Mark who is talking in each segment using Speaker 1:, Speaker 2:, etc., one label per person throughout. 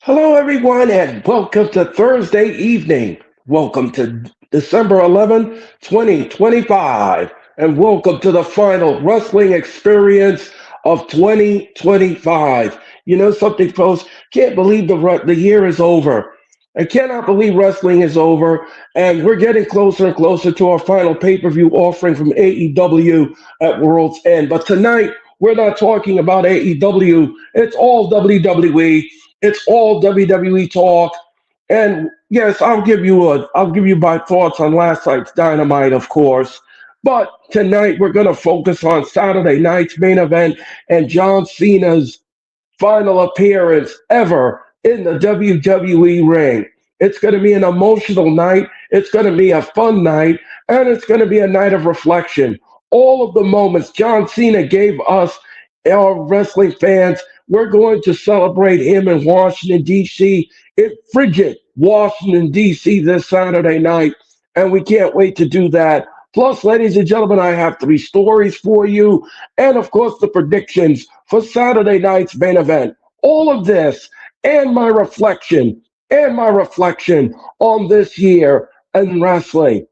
Speaker 1: Hello, everyone, and welcome to Thursday evening. Welcome to December 11th, 2025, and welcome to the final wrestling experience of 2025. You know something, folks? Can't believe the year is over. I cannot believe wrestling is over, and we're getting closer and closer to our final pay per view offering from AEW at World's End. But tonight, we're not talking about AEW, it's all WWE. It's all WWE talk. And yes, I'll give you my thoughts on last night's Dynamite, of course. But tonight we're going to focus on Saturday night's main event and John Cena's final appearance ever in the WWE ring. It's going to be an emotional night. It's going to be a fun night, and it's going to be a night of reflection. All of the moments John Cena gave us, our wrestling fans, we're going to celebrate him in Washington, D.C., in frigid Washington, D.C., this Saturday night, and we can't wait to do that. Plus, ladies and gentlemen, I have three stories for you, and of course, the predictions for Saturday night's main event. All of this and my reflection on this year in wrestling.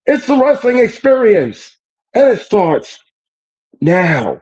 Speaker 1: It's the wrestling experience, and it starts now.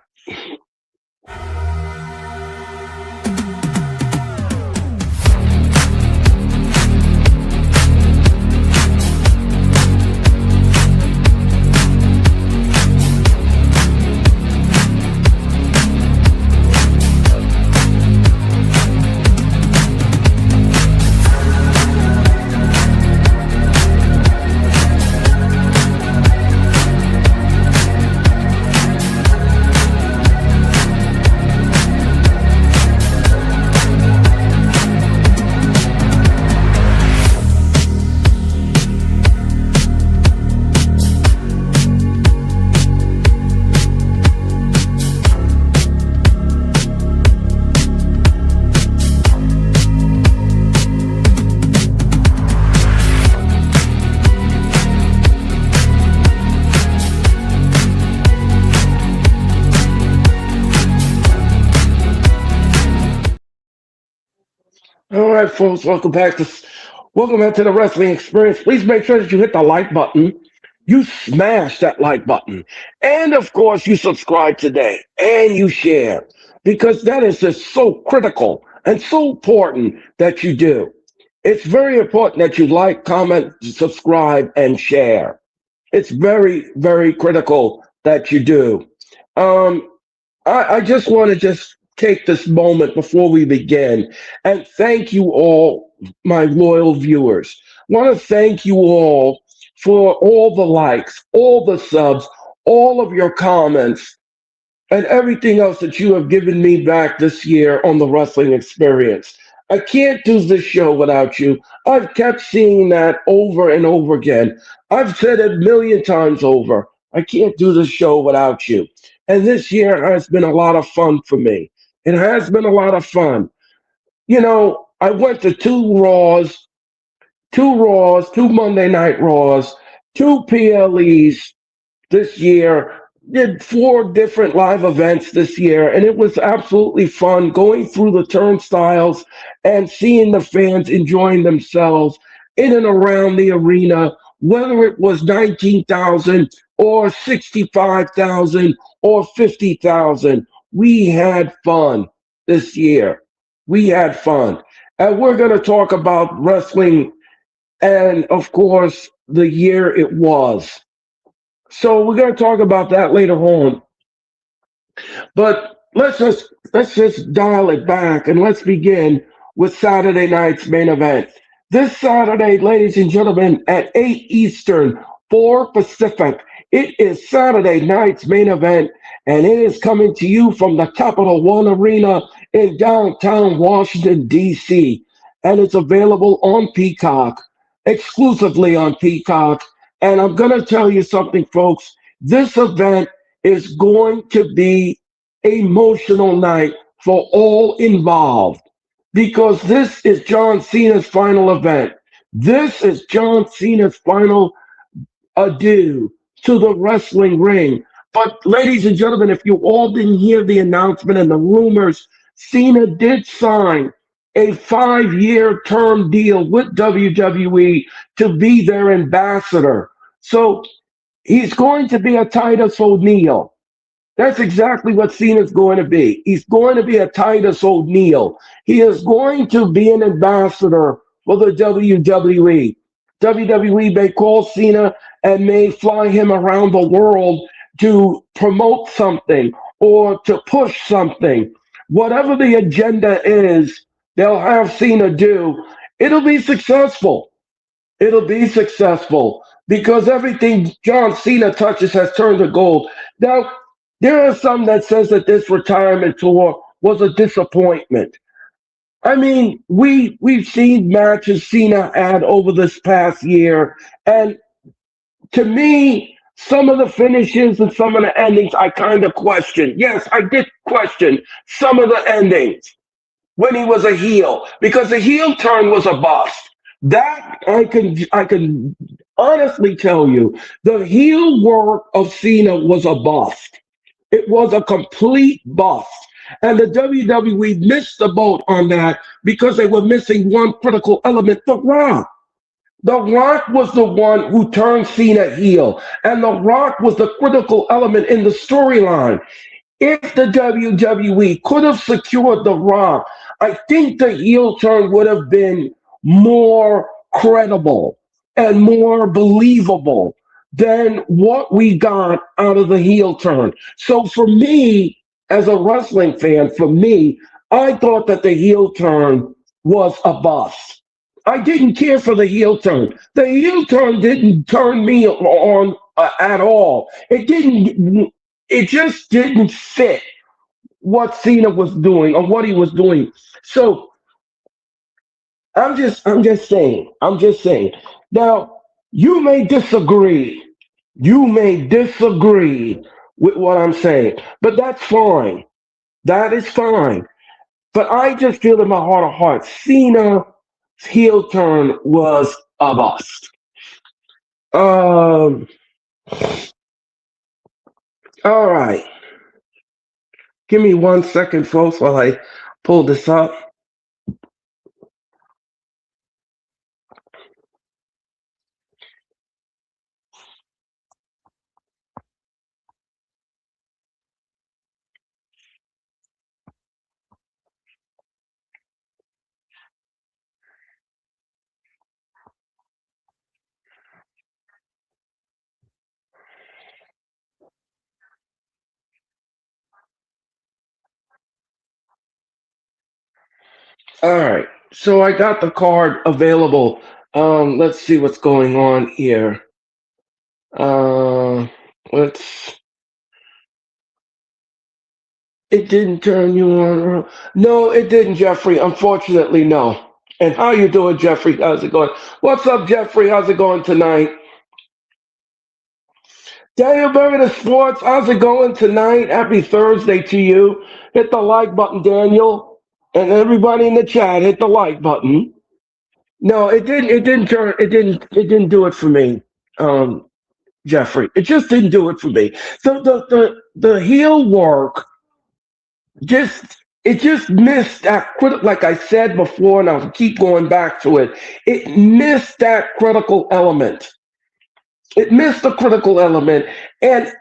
Speaker 1: All right, folks, welcome back to the wrestling experience. Please make sure that you hit the like button, you smash that like button, and of course you subscribe today and you share because that is just so critical and so important that you do. It's very important that you like, comment, subscribe, and share. It's very, very critical that you do. Um, I just want to just take this moment before we begin and thank you all, my loyal viewers. Want to thank you all for all the likes, all the subs, all of your comments, and everything else that you have given me back this year on the wrestling experience. I can't do this show without you. I've kept seeing that over and over again. I've said it a million times over. I can't do this show without you. And this year has been a lot of fun for me. It has been a lot of fun. You know, I went to two Monday Night Raws, two PLEs this year, did four different live events this year, and it was absolutely fun going through the turnstiles and seeing the fans enjoying themselves in and around the arena, whether it was 19,000 or 65,000 or 50,000. We had fun this year. We had fun. And we're going to talk about wrestling and, of course, the year it was. So we're going to talk about that later on. But let's just dial it back and let's begin with Saturday night's main event. This Saturday, ladies and gentlemen, at 8 Eastern, 4 Pacific, it is Saturday night's main event, and it is coming to you from the Capital One Arena in downtown Washington, D.C., and it's available on Peacock, exclusively on Peacock. And I'm going to tell you something, folks. This event is going to be an emotional night for all involved because this is John Cena's final event. This is John Cena's final adieu to the wrestling ring. But, ladies and gentlemen, if you all didn't hear the announcement and the rumors, Cena did sign a 5-year term deal with WWE to be their ambassador. So he's going to be a Titus O'Neil. That's exactly what Cena's going to be. He's going to be a Titus O'Neil. He is going to be an ambassador for the WWE. WWE may call Cena and may fly him around the world to promote something or to push something. Whatever the agenda is, they'll have Cena do. It'll be successful. It'll be successful because everything John Cena touches has turned to gold. Now, there are some that says that this retirement tour was a disappointment. I mean, we've seen matches Cena had over this past year, and to me, some of the finishes and some of the endings I kind of questioned. Yes, I did question some of the endings when he was a heel because the heel turn was a bust. That I can honestly tell you, the heel work of Cena was a bust. It was a complete bust. And the WWE missed the boat on that because they were missing one critical element, The Rock. The Rock was the one who turned Cena heel, and The Rock was the critical element in the storyline. If the WWE could have secured The Rock, I think the heel turn would have been more credible and more believable than what we got out of the heel turn. So for me, as a wrestling fan, for me, I thought that the heel turn was a bust. I didn't care for the heel turn. The heel turn didn't turn me on at all. It didn't. It just didn't fit what Cena was doing or what he was doing. So I'm just saying. Now you may disagree. You may disagree with what I'm saying, but that's fine. That is fine. But I just feel in my heart of hearts, Cena's heel turn was a bust. Um. All right. Give me 1 second, folks, while I pull this up. All right. So I got the card available. Let's see what's going on here. Uh, let's. It didn't turn you on. No, it didn't, Jeffrey. Unfortunately, no. And how you doing, Jeffrey? How's it going? What's up, Jeffrey? How's it going tonight? Daniel Berger Sports, how's it going tonight? Happy Thursday to you. Hit the like button, Daniel. And everybody in the chat, hit the like button. No, it didn't. It didn't turn. It didn't. It didn't do it for me, Jeffrey. It just didn't do it for me. So the heel work just it just missed that like I said before, and I'll keep going back to it. It missed that critical element. It missed the critical element, and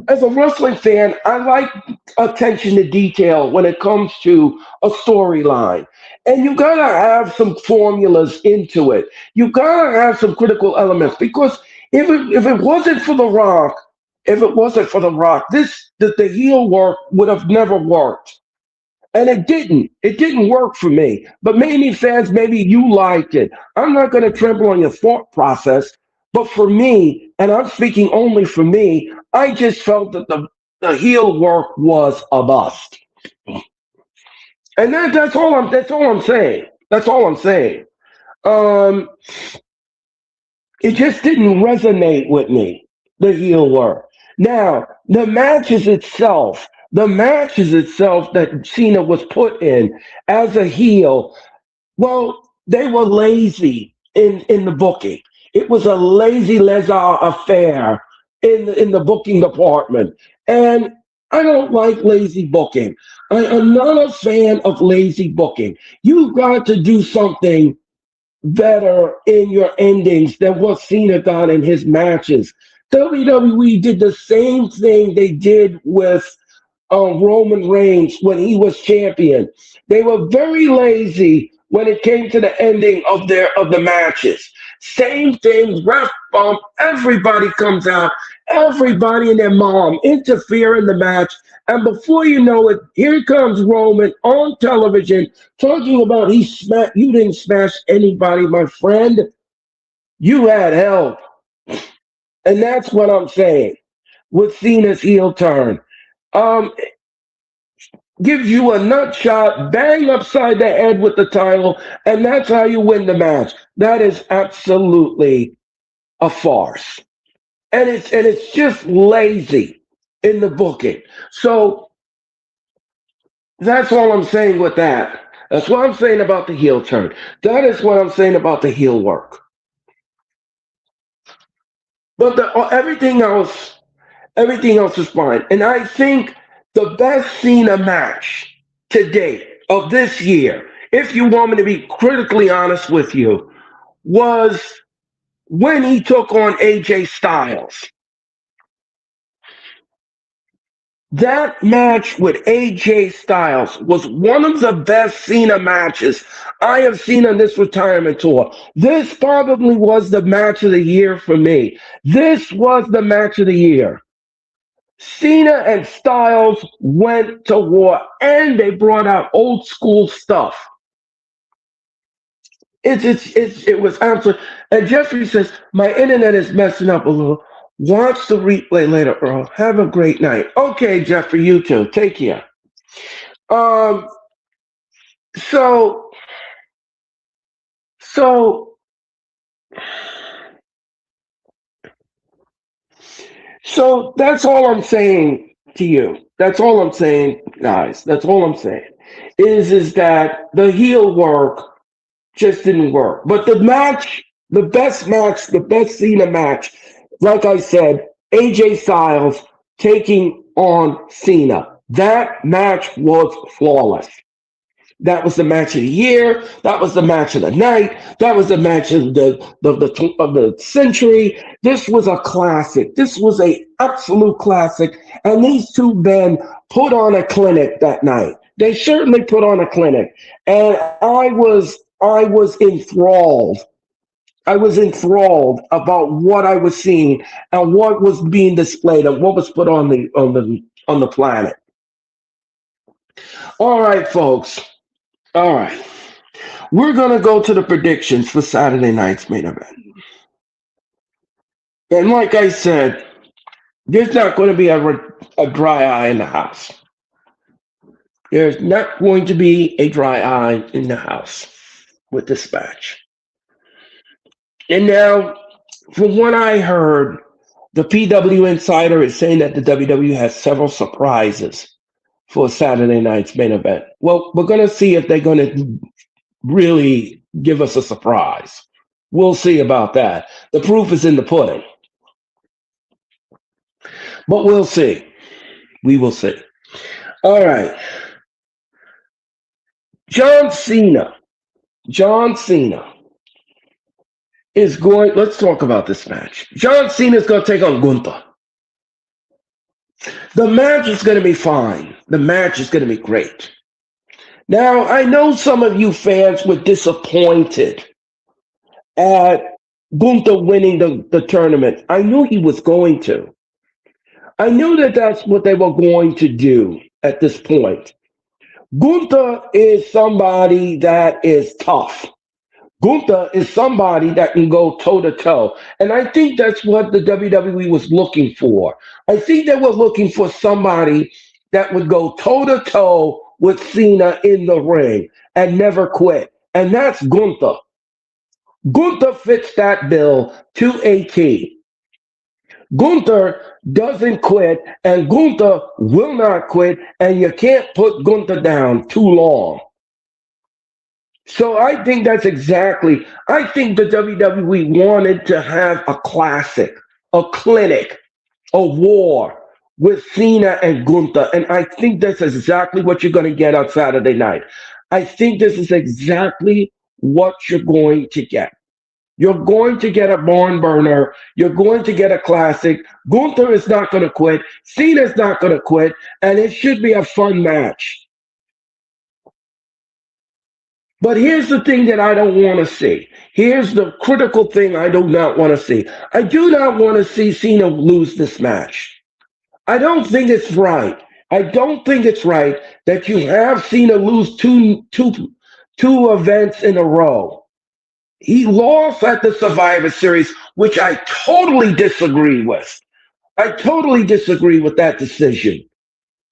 Speaker 1: as a wrestling fan, I like attention to detail when it comes to a storyline. And you gotta have some formulas into it. You gotta have some critical elements because if it wasn't for The Rock, if it wasn't for The Rock, the heel work would have never worked. And it didn't. It didn't work for me. But maybe fans, maybe you liked it. I'm not going to trample on your thought process. But for me, and I'm speaking only for me, I just felt that the heel work was a bust. And that's all I'm saying. That's all I'm saying. Um, it just didn't resonate with me, the heel work. Now, the matches itself that Cena was put in as a heel, well, they were lazy in the booking. It was a lazy affair in the booking department. And I don't like lazy booking. I am not a fan of lazy booking. You've got to do something better in your endings than what Cena got in his matches. WWE did the same thing they did with Roman Reigns when he was champion. They were very lazy when it came to the ending of the matches. Same thing, ref bump, everybody comes out, everybody and their mom interfere in the match. And before you know it, here comes Roman on television talking about you didn't smash anybody, my friend. You had help. And that's what I'm saying with Cena's heel turn. Um, gives you a nut shot, bang upside the head with the title, and that's how you win the match. That is absolutely a farce. And it's just lazy in the booking. So that's all I'm saying with that. That's what I'm saying about the heel turn. That is what I'm saying about the heel work. But everything else is fine. And I think the best Cena match to date of this year, if you want me to be critically honest with you, was when he took on AJ Styles. That match with AJ Styles was one of the best Cena matches I have seen on this retirement tour. This probably was the match of the year for me. This was the match of the year. Cena and Styles went to war and they brought out old school stuff. It was absolutely. And Jeffrey says, my internet is messing up a little. Watch the replay later, Earl. Have a great night. Okay, Jeffrey, you too. Take care. Um, so, so, so that's all I'm saying to you. That's all I'm saying, guys. That's all I'm saying. Is that the heel work just didn't work. But the best Cena match, like I said, AJ Styles taking on Cena. That match was flawless. That was the match of the year. That was the match of the night. That was the match of the century. This was a classic. This was a absolute classic. And these two men put on a clinic that night. They certainly put on a clinic, and I was enthralled. I was enthralled about what I was seeing and what was being displayed and what was put on the planet. All right, folks. All right. We're going to go to the predictions for Saturday night's main event. And like I said, there's not going to be a dry eye in the house. There's not going to be a dry eye in the house with this match. And now, from what I heard, the PW Insider is saying that the WWE has several surprises for Saturday night's main event. Well, we're going to see if they're going to really give us a surprise. We'll see about that. The proof is in the pudding. But we'll see. We will see. All right. John Cena is going. Let's talk about this match. John Cena is going to take on Gunther. The match is going to be fine. The match is going to be great. Now, I know some of you fans were disappointed at Gunther winning the tournament. I knew he was going to. I knew that that's what they were going to do at this point. Gunther is somebody that is tough. Gunther is somebody that can go toe to toe. And I think that's what the WWE was looking for. I think they were looking for somebody that would go toe to toe with Cena in the ring and never quit. And that's Gunther. Gunther fits that bill to a T. Gunther doesn't quit, and Gunther will not quit, and you can't put Gunther down too long. So I think I think the WWE wanted to have a classic, a clinic, a war with Cena and Gunther. And I think that's exactly what you're going to get on Saturday night. I think this is exactly what you're going to get. You're going to get a barn burner. You're going to get a classic. Gunther is not going to quit. Cena's not going to quit. And it should be a fun match. But here's the thing that I don't want to see. Here's the critical thing I do not want to see. I do not want to see Cena lose this match. I don't think it's right. I don't think it's right that you have Cena lose two events in a row. He lost at the Survivor Series, which I totally disagree with. I totally disagree with that decision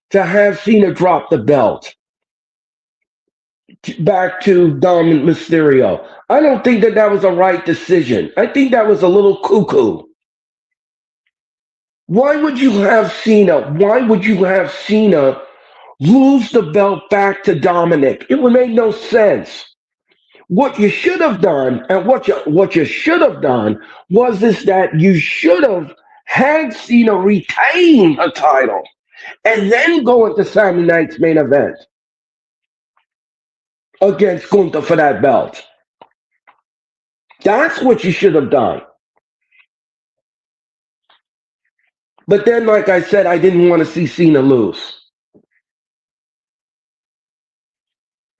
Speaker 1: to have Cena drop the belt back to Dominic Mysterio. I don't think that that was a right decision. I think that was a little cuckoo. Why would you have Cena? Why would you have Cena lose the belt back to Dominic? It would make no sense. What you should have done, and what you should have done was is that you should have had Cena retain a title and then go into Saturday night's main event against Gunther for that belt. That's what you should have done. But then, like I said, I didn't want to see Cena lose.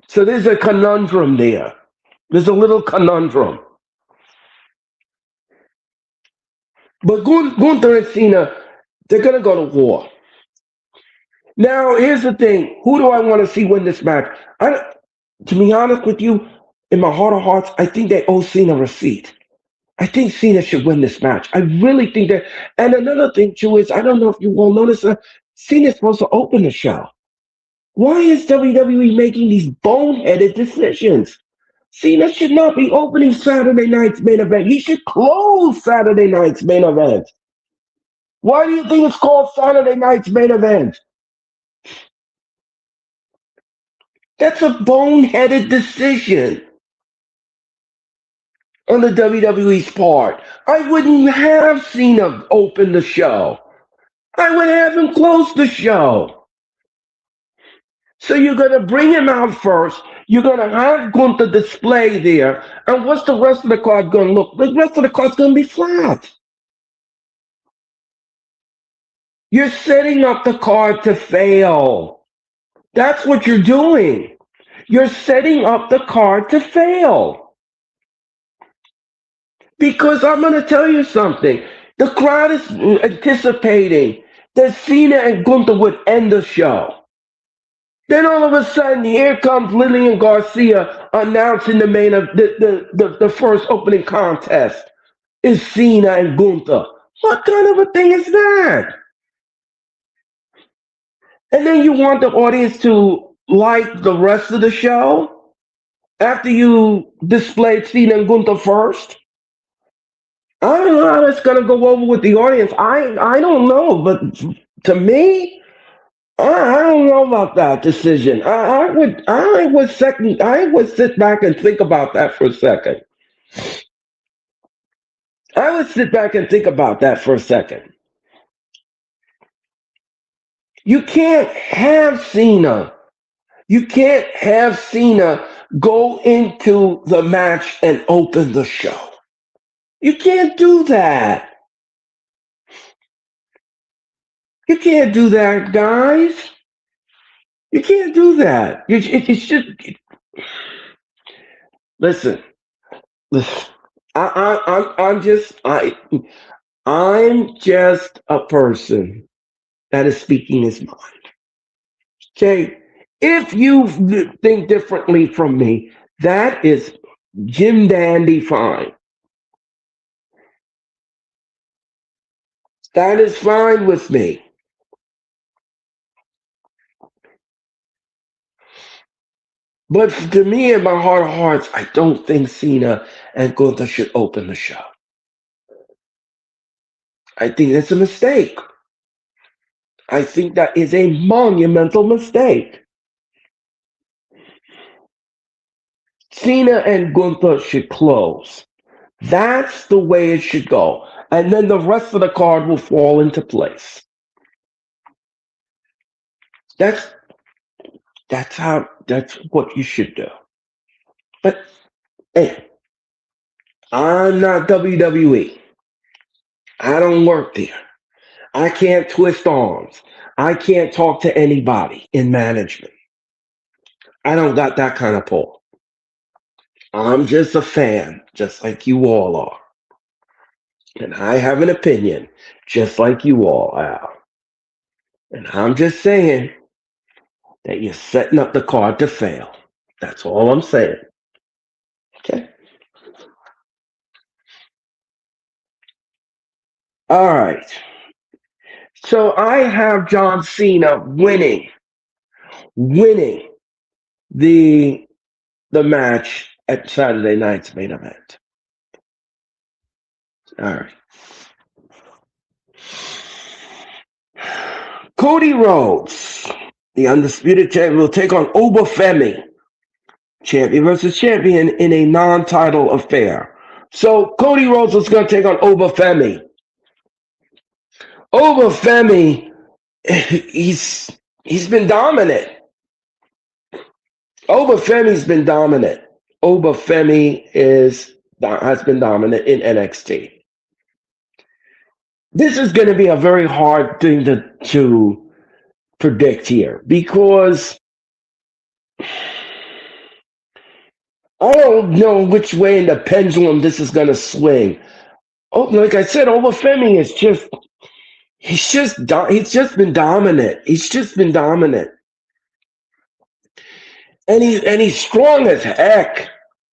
Speaker 1: So there's a conundrum there. There's a little conundrum. But Gunther and Cena, they're going to go to war. Now, here's the thing. Who do I want to see win this match? To be honest with you, in my heart of hearts, I think they owe Cena a receipt. I think Cena should win this match. I really think that. And another thing, too, is I don't know if you will notice, Cena's supposed to open the show. Why is WWE making these boneheaded decisions? Cena should not be opening Saturday night's main event. He should close Saturday night's main event. Why do you think it's called Saturday night's main event? That's a boneheaded decision on the WWE's part. I wouldn't have Cena open the show. I would have him close the show. So you're going to bring him out first. You're going to have Gunther display there. And what's the rest of the card going to look? The rest of the card's going to be flat. You're setting up the card to fail. That's what you're doing. You're setting up the card to fail. Because I'm going to tell you something. The crowd is anticipating that Cena and Gunther would end the show. Then all of a sudden, here comes Lillian Garcia announcing the main of the first opening contest is Cena and Gunther. What kind of a thing is that? And then you want the audience to like the rest of the show after you displayed Cena and Gunther first? I don't know how that's going to go over with the audience. I don't know, but to me, I don't know about that decision. I would sit back and think about that for a second. I would sit back and think about that for a second. You can't have Cena. You can't have Cena go into the match and open the show. You can't do that. You can't do that, guys. You can't do that. It should. Listen. I'm just a person that is speaking his mind. Okay. If you think differently from me, that is Jim Dandy fine. That is fine with me. But to me, in my heart of hearts, I don't think Cena and Gunther should open the show. I think that's a mistake. I think that is a monumental mistake. Cena and Gunther should close. That's the way it should go. And then the rest of the card will fall into place. That's that's what you should do. But hey, I'm not WWE. I don't work there. I can't twist arms. I can't talk to anybody in management. I don't got that kind of pull. I'm just a fan, just like you all are. And I have an opinion, just like you all have. And I'm just saying that you're setting up the card to fail. That's all I'm saying. Okay. All right. So I have John Cena winning the the match at Saturday night's main event. All right. Cody Rhodes, the undisputed champion, will take on Obafemi, champion versus champion in a non-title affair. So Cody Rhodes is going to take on Obafemi. Obafemi, he's been dominant. Obafemi's been dominant. Obafemi has been dominant in NXT. This is going to be a very hard thing to predict here because I don't know which way in the pendulum this is going to swing. Oh, like I said, Obafemi is he's just been dominant. He's just been dominant. And he's strong as heck.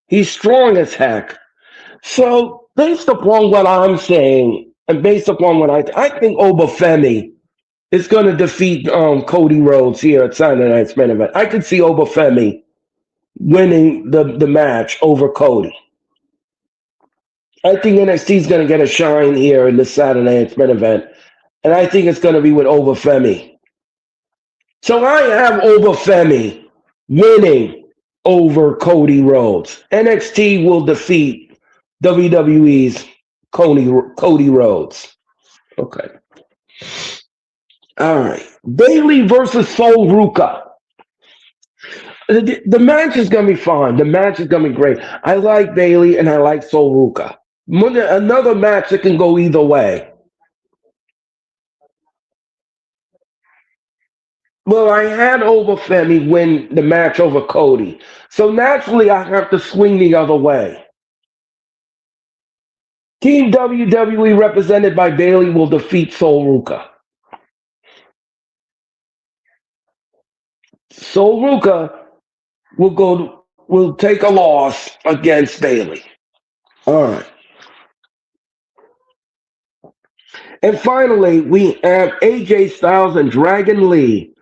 Speaker 1: He's strong as heck. So based upon what I'm saying, and based upon what I think Obafemi is going to defeat Cody Rhodes here at Saturday Night's main event. I could see Obafemi winning the match over Cody. I think NXT is going to get a shine here in this Saturday Night's main event, and I think it's going to be with Obafemi. So I have Obafemi winning over Cody Rhodes. NXT will defeat WWE's Cody Rhodes. Okay. All right. Bayley versus Sol Ruka. The match is going to be fun. The match is going to be great. I like Bayley and I like Sol Ruka. Another match that can go either way. Well, I had Obafemi win the match over Cody. So naturally, I have to swing the other way. Team WWE represented by Bayley will defeat Sol Ruka. Sol Ruka will take a loss against Bayley. All right. And finally, we have AJ Styles and Dragon Lee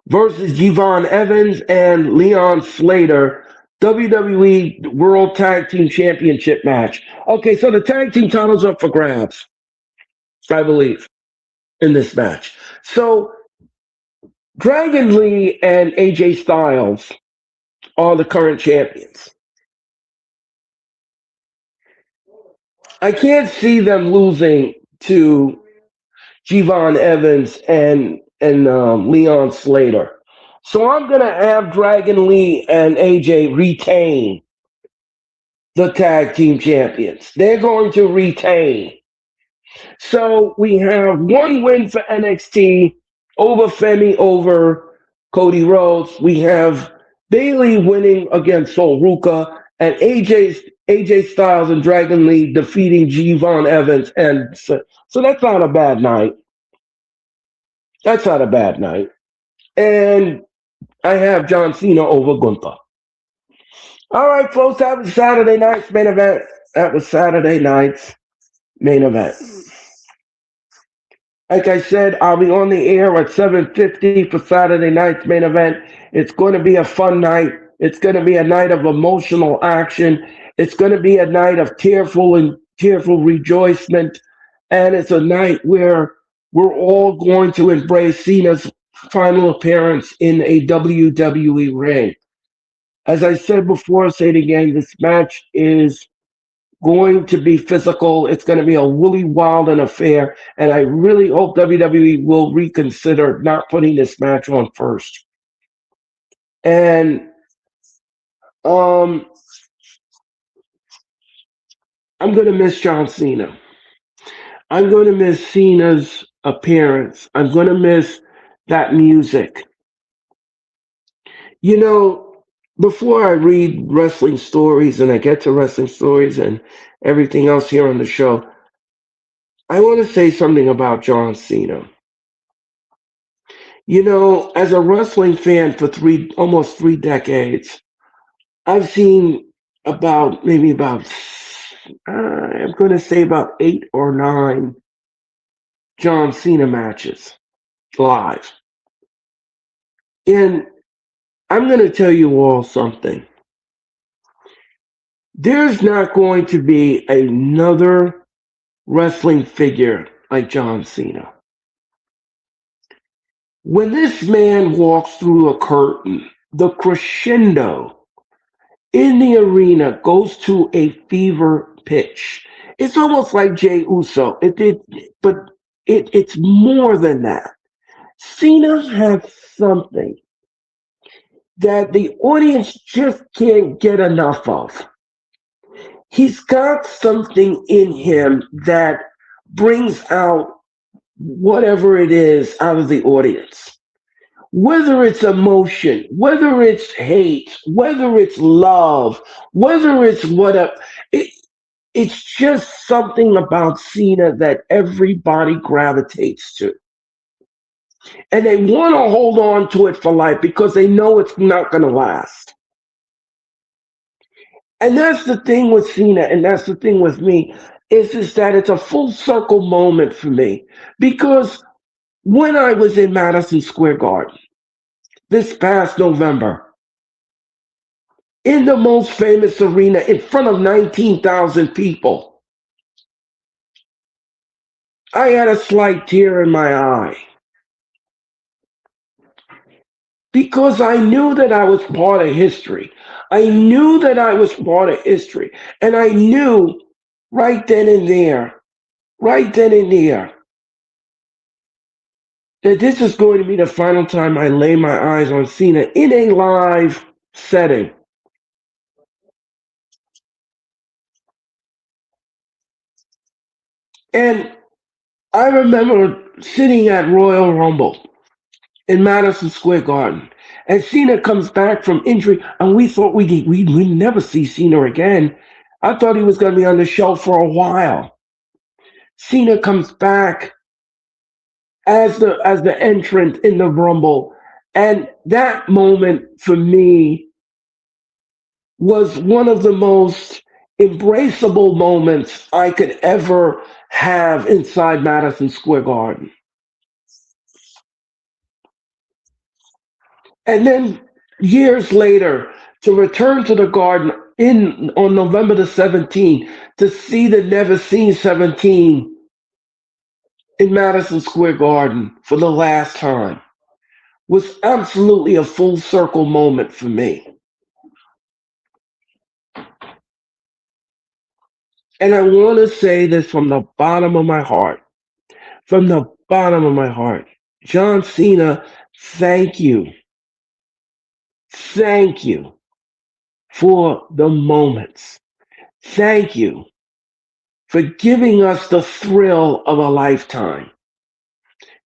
Speaker 1: versus Javon Evans and Leon Slater, WWE World Tag Team Championship match. Okay, so the tag team titles are up for grabs, I believe, in this match. So Dragon Lee and AJ Styles are the current champions. I can't see them losing to Javon Evans and Leon Slater. So I'm going to have Dragon Lee and AJ retain the tag team champions. They're going to retain. So we have one win for NXT over Femi over Cody Rhodes. We have Bayley winning against Sol Ruka and AJ Styles and Dragon Lee defeating Javon Evans. And so that's not a bad night. That's not a bad night. And I have John Cena over Gunther. All right, folks, that was Saturday night's main event. That was Saturday night's main event. Like I said, I'll be on the air at 7:50 for Saturday night's main event. It's going to be a fun night. It's going to be a night of emotional action. It's going to be a night of tearful rejoicement. And it's a night where we're all going to embrace Cena's final appearance in a WWE ring. As I said before, I'll say it again, this match is going to be physical. It's going to be a Willie Wilden affair, and I really hope WWE will reconsider not putting this match on first. And um, I'm going to miss John Cena. I'm going to miss Cena's appearance. I'm going to miss that music. You know, before I read wrestling stories and I get to wrestling stories and everything else here on the show, I want to say something about John Cena. You know, as a wrestling fan for almost 3 decades, I've seen I'm going to say about 8 or 9 John Cena matches live. And I'm going to tell you all something. There's not going to be another wrestling figure like John Cena. When this man walks through a curtain, the crescendo in the arena goes to a fever pitch. It's almost like Jey Uso. But it's more than that. Cena has something that the audience just can't get enough of. He's got something in him that brings out whatever it is out of the audience. Whether it's emotion, whether it's hate, whether it's love, whether it's whatever, it's just something about Cena that everybody gravitates to. And they want to hold on to it for life because they know it's not going to last. And that's the thing with Cena, and that's the thing with me, is that it's a full circle moment for me. Because when I was in Madison Square Garden this past November, in the most famous arena in front of 19,000 people, I had a slight tear in my eye. Because I knew that I was part of history. I knew that I was part of history. And I knew right then and there, that this is going to be the final time I lay my eyes on Cena in a live setting. And I remember sitting at Royal Rumble in Madison Square Garden. And Cena comes back from injury, and we thought we'd never see Cena again. I thought he was going to be on the show for a while. Cena comes back as the entrant in the Rumble, and that moment for me was one of the most embraceable moments I could ever have inside Madison Square Garden. And then years later, to return to the Garden on November the 17th to see the Never Seen 17 in Madison Square Garden for the last time was absolutely a full circle moment for me. And I want to say this from the bottom of my heart. From the bottom of my heart. John Cena, thank you. Thank you for the moments. Thank you for giving us the thrill of a lifetime.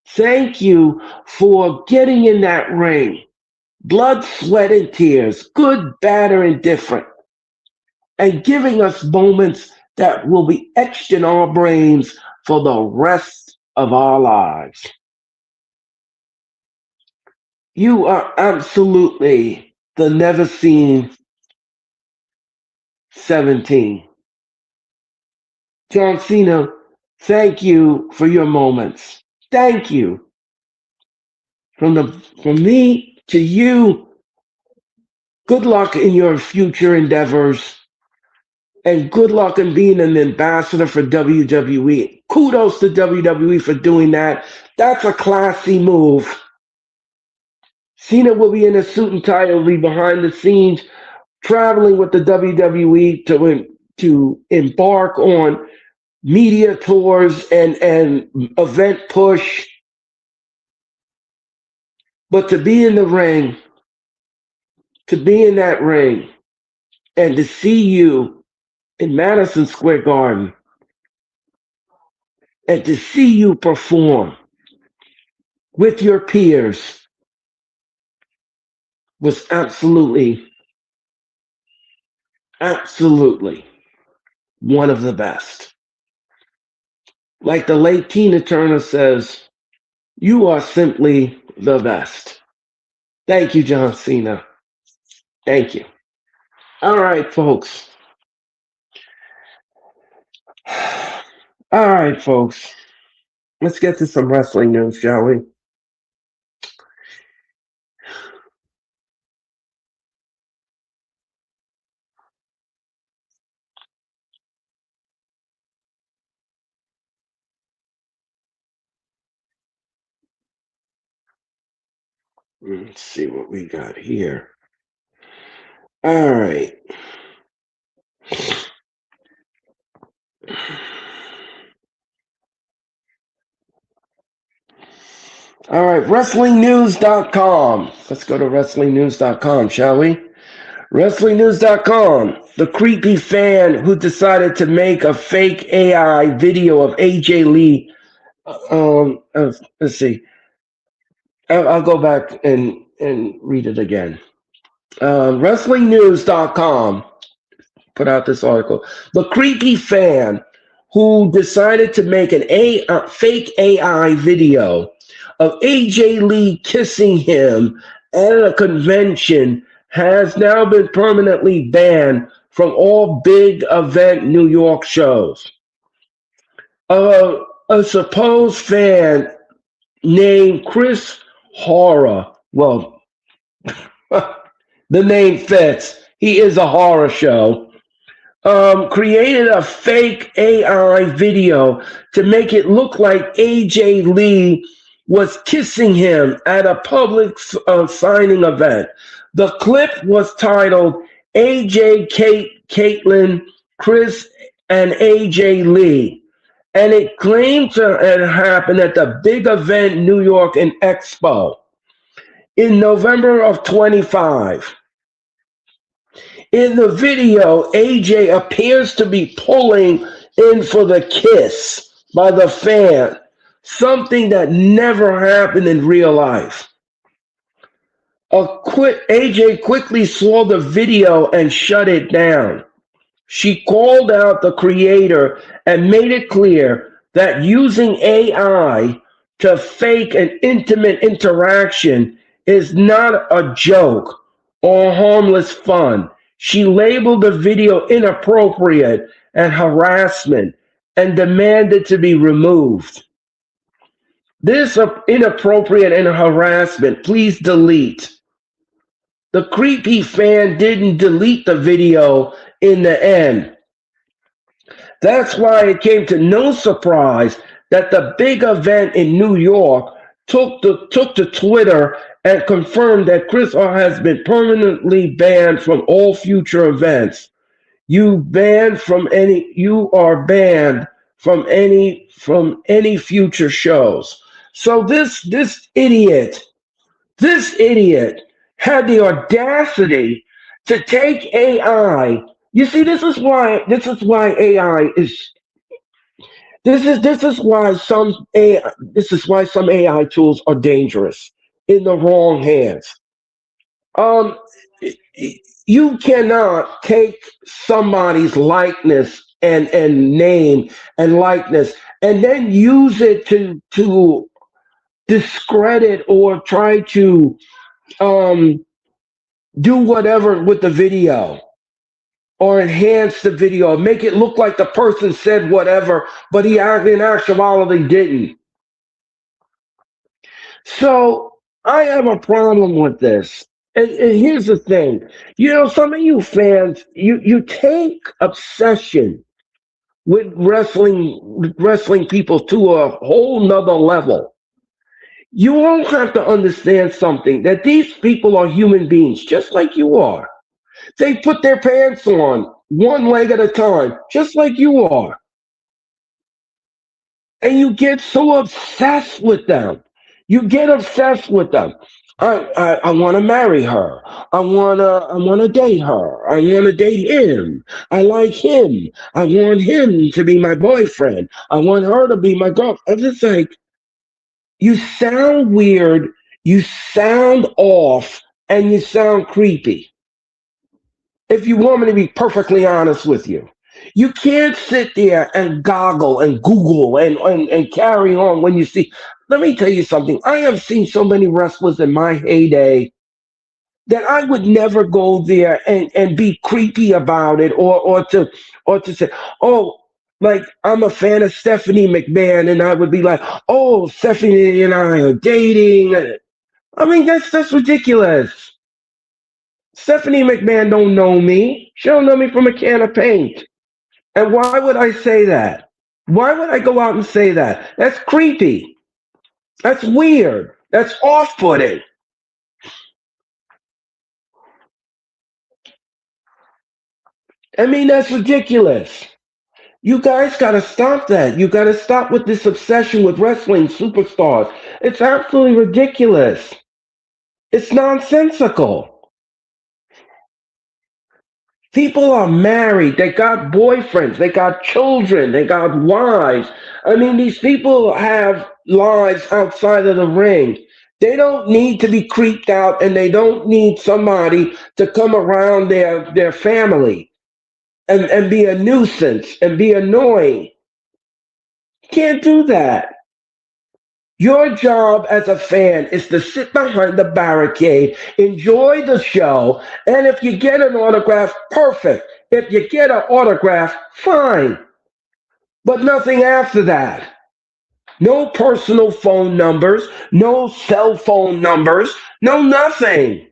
Speaker 1: Thank you for getting in that ring. Blood, sweat, and tears, good, bad, or indifferent. And giving us moments that will be etched in our brains for the rest of our lives. You are absolutely the Never Seen 17. John Cena, thank you for your moments. Thank you. From me to you, good luck in your future endeavors. And good luck in being an ambassador for WWE. Kudos to WWE for doing that. That's a classy move. Cena will be in a suit and tie, will be behind the scenes, traveling with the WWE to embark on media tours and event push, but to be in the ring, to be in that ring, and to see you in Madison Square Garden, and to see you perform with your peers was absolutely, absolutely one of the best. Like the late Tina Turner says, you are simply the best. Thank you, John Cena. Thank you. All right, folks. All right, folks. Let's get to some wrestling news, shall we? Let's see what we got here. All right. All right, WrestlingNews.com. Let's go to WrestlingNews.com, shall we? WrestlingNews.com. The creepy fan who decided to make a fake AI video of AJ Lee. Let's see. I'll go back and read it again. WrestlingNews.com put out this article. The creepy fan who decided to make a fake AI video of AJ Lee kissing him at a convention has now been permanently banned from all big event New York shows. A supposed fan named Chris Horror, well, the name fits. He is a horror show. Created a fake AI video to make it look like AJ Lee was kissing him at a public signing event. The clip was titled AJ, Caitlin, Chris, and AJ Lee. And it claimed to have happened at the big event New York in Expo in November of 25. In the video, AJ appears to be pulling in for the kiss by the fan, something that never happened in real life. AJ quickly saw the video and shut it down. She called out the creator and made it clear that using AI to fake an intimate interaction is not a joke or harmless fun. She labeled the video inappropriate and harassment and demanded to be removed. This inappropriate and harassment, please delete. The creepy fan didn't delete the video in the end. That's why it came to no surprise that the big event in New York took to Twitter and confirmed that Chris has been permanently banned from all future events. You are banned from any future shows. So this idiot had the audacity to take AI. You see, this is why AI is. This is why some AI tools are dangerous in the wrong hands. You cannot take somebody's likeness and name and likeness and then use it to discredit or try to do whatever with the video or enhance the video, make it look like the person said whatever, but he in actuality didn't. So I have a problem with this. And here's the thing. Some of you fans, you take obsession with wrestling people to a whole nother level. You all have to understand something, that these people are human beings, just like you are. They put their pants on one leg at a time, just like you are. And you get so obsessed with them. You get obsessed with them. I want to marry her. I wanna date her. I want to date him. I like him. I want him to be my boyfriend. I want her to be my girl. I'm just like, you sound weird. You sound off, and you sound creepy. If you want me to be perfectly honest with you. You can't sit there and goggle and Google and carry on when you see. Let me tell you something. I have seen so many wrestlers in my heyday that I would never go there and be creepy about it or to say, oh, like I'm a fan of Stephanie McMahon, and I would be like, oh, Stephanie and I are dating. I mean, that's ridiculous. Stephanie McMahon don't know me. She don't know me from a can of paint. And why would I say that? Why would I go out and say that? That's creepy. That's weird. That's off-putting. I mean, that's ridiculous. You guys got to stop that. You got to stop with this obsession with wrestling superstars. It's absolutely ridiculous. It's nonsensical. People are married. They got boyfriends. They got children. They got wives. I mean, these people have lives outside of the ring. They don't need to be creeped out, and they don't need somebody to come around their family and be a nuisance and be annoying. Can't do that. Your job as a fan is to sit behind the barricade, enjoy the show, and if you get an autograph, perfect. If you get an autograph, fine. But nothing after that. No personal phone numbers, no cell phone numbers, no nothing.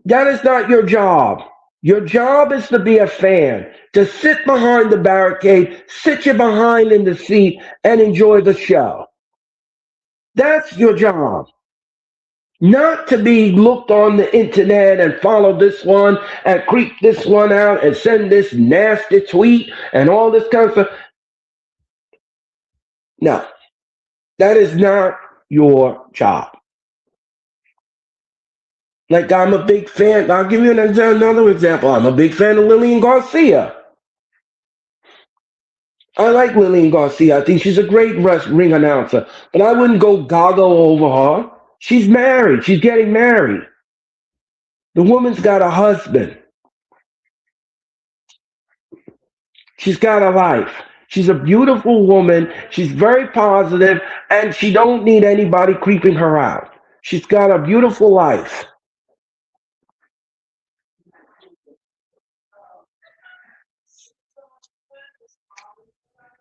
Speaker 1: That is not your job. Your job is to be a fan, to sit behind the barricade, sit you behind in the seat, and enjoy the show. That's your job. Not to be looked on the internet and follow this one and creep this one out and send this nasty tweet and all this kind of stuff. No, that is not your job. Like I'm a big fan. I'll give you another example. I'm a big fan of Lillian Garcia. I like Lillian Garcia. I think she's a great ring announcer, but I wouldn't go goggle over her. She's married. She's getting married. The woman's got a husband. She's got a life. She's a beautiful woman. She's very positive, and she don't need anybody creeping her out. She's got a beautiful life.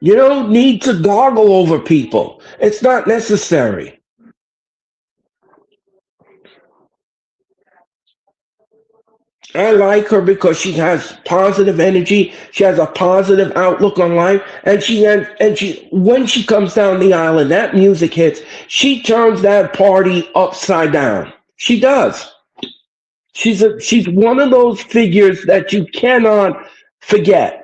Speaker 1: You don't need to goggle over people. It's not necessary. I like her because she has positive energy. She has a positive outlook on life, and she when she comes down the aisle and that music hits, she turns that party upside down. She does. She's one of those figures that you cannot forget.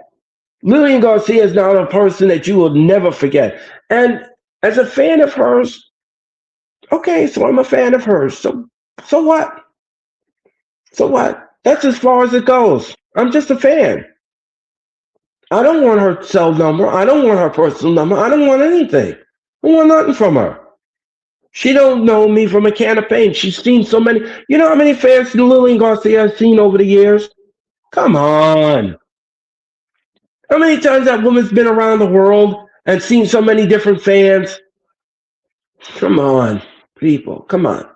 Speaker 1: Lillian Garcia is not a person that you will never forget. And as a fan of hers, okay, so I'm a fan of hers. So what? So what? That's as far as it goes. I'm just a fan. I don't want her cell number. I don't want her personal number. I don't want anything. I want nothing from her. She don't know me from a can of paint. She's seen so many. You know how many fans Lillian Garcia has seen over the years? Come on. How many times that woman's been around the world and seen so many different fans? Come on, people. Come on.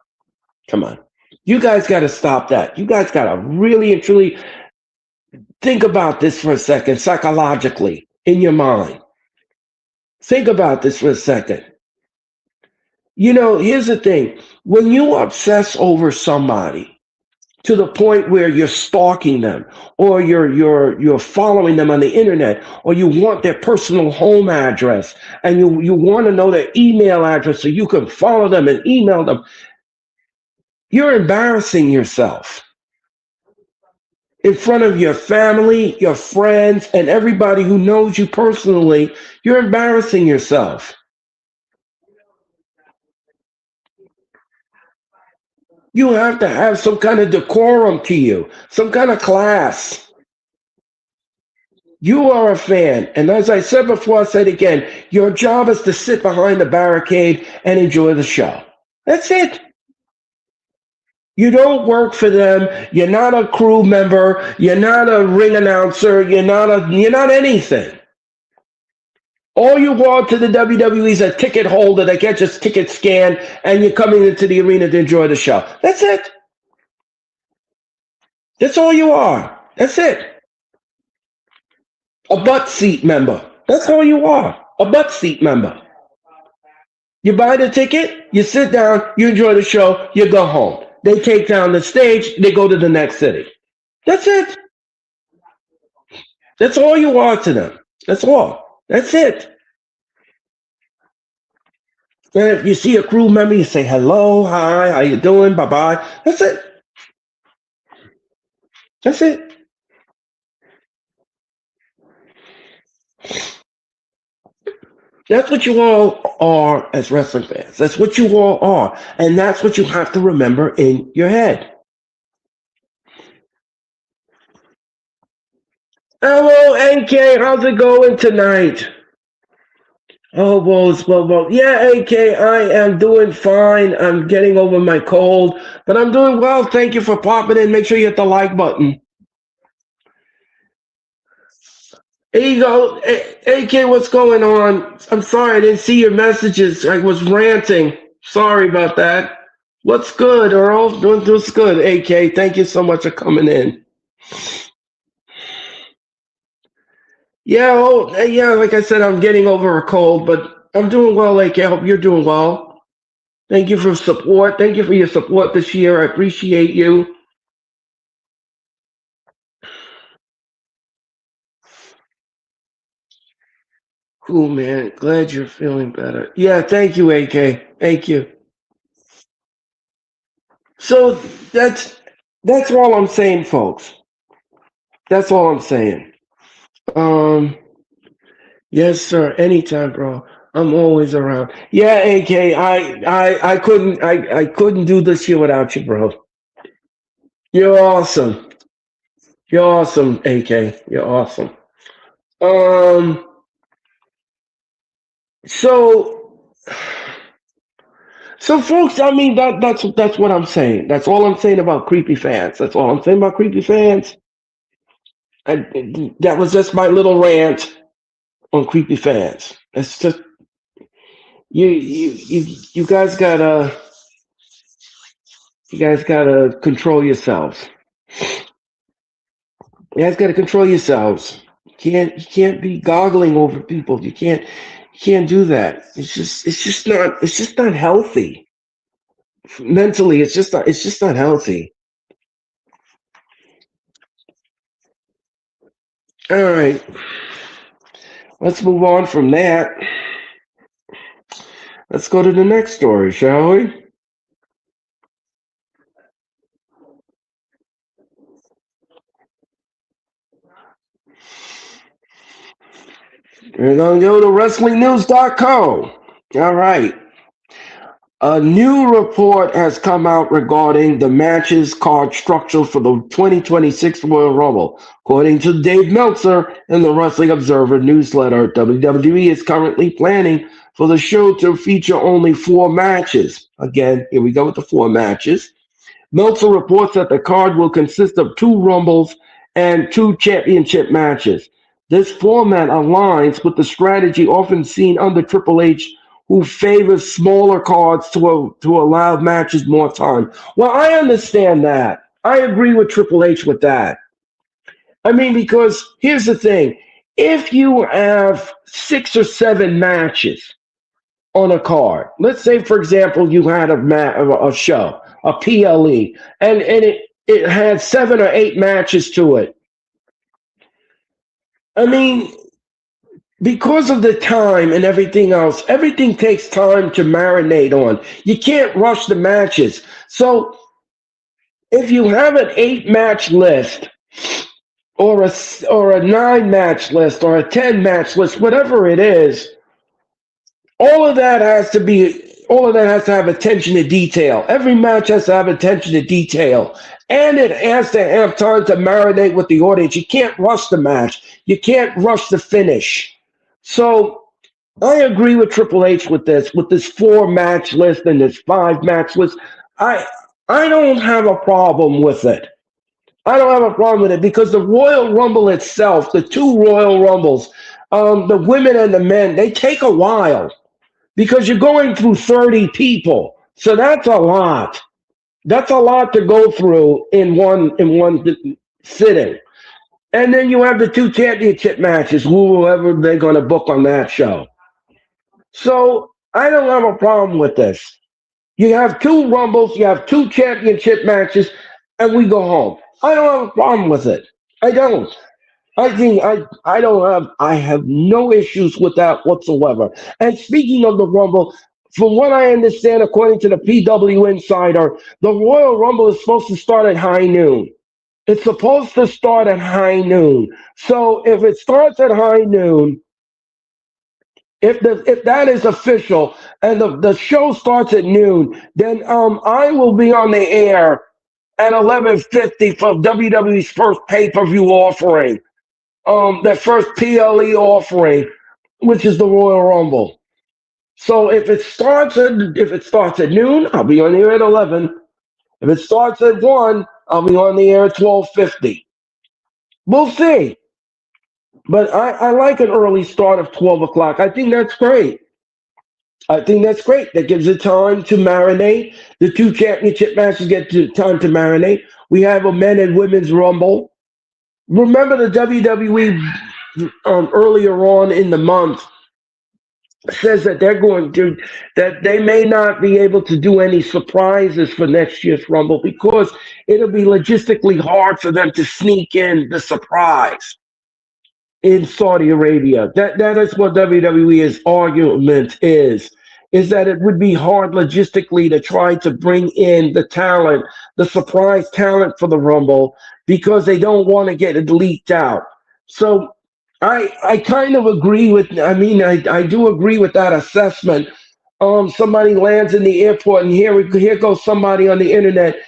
Speaker 1: Come on. You guys got to stop that. You guys got to really and truly think about this for a second psychologically in your mind. Think about this for a second. You know, here's the thing. When you obsess over somebody to the point where you're stalking them or you're following them on the internet or you want their personal home address and you want to know their email address so you can follow them and email them, you're embarrassing yourself. in front of your family, your friends, and everybody who knows you personally, you're embarrassing yourself. You have to have some kind of decorum to you, some kind of class. You are a fan, and as I said before, I said again, your job is to sit behind the barricade and enjoy the show. That's it. You don't work for them. You're not a crew member. You're not a ring announcer. You're not anything. All you are to the WWE is a ticket holder that gets your ticket scanned, and you're coming into the arena to enjoy the show. That's it. That's all you are. That's it. A butt seat member. That's all you are. A butt seat member. You buy the ticket, you sit down, you enjoy the show, you go home. They take down the stage, they go to the next city. That's it. That's all you are to them. That's all. That's it. And if you see a crew member, you say hello, hi, how you doing, bye-bye. That's it. That's it. That's what you all are as wrestling fans. That's what you all are. And that's what you have to remember in your head. Hello, AK. How's it going tonight? Oh, well. Yeah, AK, I am doing fine. I'm getting over my cold, but I'm doing well. Thank you for popping in. Make sure you hit the like button. Here you go. AK, what's going on? I'm sorry, I didn't see your messages. I was ranting. Sorry about that. What's good, Earl? Doing good, AK. Thank you so much for coming in. Yeah, like I said, I'm getting over a cold, but I'm doing well, AK. I hope you're doing well. Thank you for support. Thank you for your support this year. I appreciate you. Cool, man. Glad you're feeling better. Yeah, thank you, AK. Thank you. So that's all I'm saying, folks. That's all I'm saying. Um, yes, sir. Anytime, bro. I'm always around. Yeah, AK. I couldn't do this here without you, bro. You're awesome. You're awesome, AK. You're awesome. Um, so so folks, I mean that's what I'm saying. That's all I'm saying about creepy fans. That's all I'm saying about creepy fans. That was just my little rant on creepy fans. It's just you guys gotta control yourselves. You guys gotta control yourselves. You can't be goggling over people. You can't do that. It's just not healthy. Mentally, it's just not healthy. All right. Let's move on from that. Let's go to the next story, shall we? We're going to go to WrestlingNews.com. All right. A new report has come out regarding the matches card structure for the 2026 Royal Rumble. According to Dave Meltzer in the Wrestling Observer newsletter, WWE is currently planning for the show to feature only 4 matches. Again, here we go with the 4 matches. Meltzer reports that the card will consist of 2 Rumbles and 2 championship matches. This format aligns with the strategy often seen under Triple H, who favors smaller cards to allow matches more time. Well, I understand that. I agree with Triple H with that. I mean, because here's the thing. If you have 6 or 7 matches on a card, let's say, for example, you had a show, a PLE, and it had 7 or 8 matches to it. I mean, because of the time and everything else, everything takes time to marinate on. You can't rush the matches. So if you have an 8 match list or a 9 match list or a 10 match list, whatever it is, all of that has to be all of that has to have attention to detail. Every match has to have attention to detail. And it has to have time to marinate with the audience. You can't rush the match. You can't rush the finish. So I agree with Triple H with this 4 match list and this 5 match list. I I don't have a problem with it. I don't have a problem with it because the Royal Rumble itself, the 2 Royal Rumbles, the women and the men, they take a while because you're going through 30 people. So that's a lot. That's a lot to go through in one sitting. And then you have the 2 championship matches, whoever they're going to book on that show. So I don't have a problem with this. You have 2 Rumbles, you have 2 championship matches, and we go home. I don't have a problem with it. I don't. I have no issues with that whatsoever. And speaking of the Rumble, from what I understand, according to the PW Insider, the Royal Rumble is supposed to start at high noon. It's supposed to start at high noon. So if it starts at high noon, if that is official and the show starts at noon, then I will be on the air at 11:50 for WWE's first pay-per-view offering, their first PLE offering, which is the Royal Rumble. So if it starts at noon, I'll be on the air at 11. If it starts at 1, I'll be on the air at 12:50. We'll see. But I like an early start of 12 o'clock. I think that's great. I think that's great. That gives it time to marinate. The 2 championship matches get time to marinate. We have a men and women's rumble. Remember the WWE earlier on in the month says that that they may not be able to do any surprises for next year's rumble because it'll be logistically hard for them to sneak in the surprise in Saudi Arabia. That is what WWE's argument is that it would be hard logistically to try to bring in the talent, the surprise talent for the Rumble, because they don't want to get it leaked out. So I kind of agree with I do agree with that assessment. Somebody lands in the airport and here goes somebody on the internet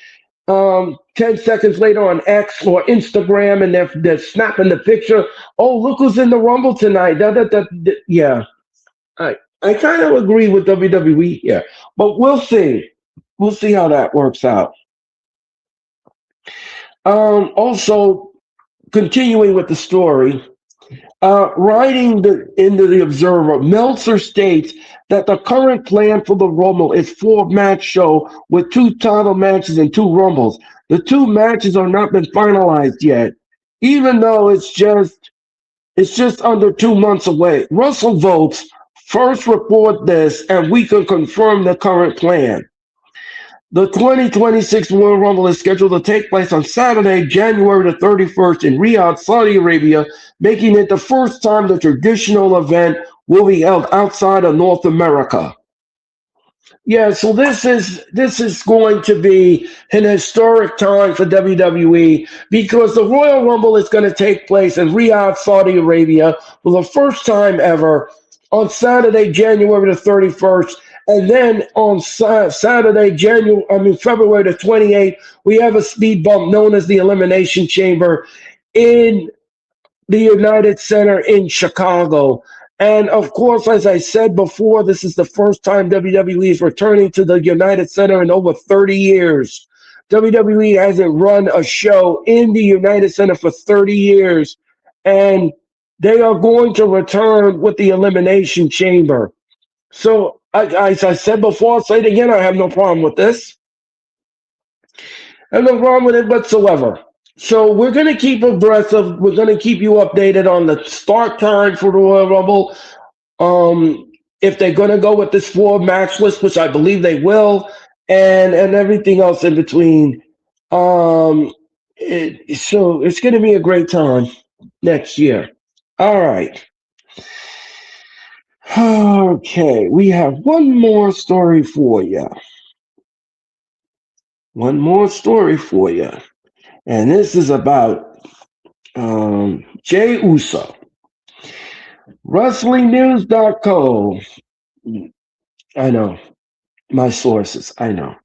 Speaker 1: 10 seconds later on X or Instagram, and they're snapping the picture. Oh, look who's in the Rumble tonight. Yeah, I kind of agree with WWE here, but we'll see. We'll see how that works out. Also, continuing with the story, writing into the Observer, Meltzer states that the current plan for the Rumble is 4 match show with 2 title matches and 2 Rumbles. The 2 matches have not been finalized yet, even though it's just under 2 months away. Russell votes first report this, and we can confirm the current plan. The 2026 Royal Rumble is scheduled to take place on Saturday, January the 31st in Riyadh, Saudi Arabia, making it the first time the traditional event will be held outside of North America. Yeah, so this is going to be an historic time for WWE because the Royal Rumble is going to take place in Riyadh, Saudi Arabia, for the first time ever on Saturday, January the 31st. And then on Saturday, February the 28th, we have a speed bump known as the Elimination Chamber in the United Center in Chicago. And of course, as I said before, this is the first time WWE is returning to the United Center in over 30 years. WWE hasn't run a show in the United Center for 30 years, and they are going to return with the Elimination Chamber. So, as I said before, I'll say it again, I have no problem with this. I have no problem with it whatsoever. So we're going to keep abreast of, we're going to keep you updated on the start time for the Royal Rumble. If they're going to go with this 4 match list, which I believe they will, and everything else in between. So it's going to be a great time next year. All right. Okay, we have one more story for you. One more story for you. And this is about Jay Uso, WrestlingNews.co. I know my sources. I know.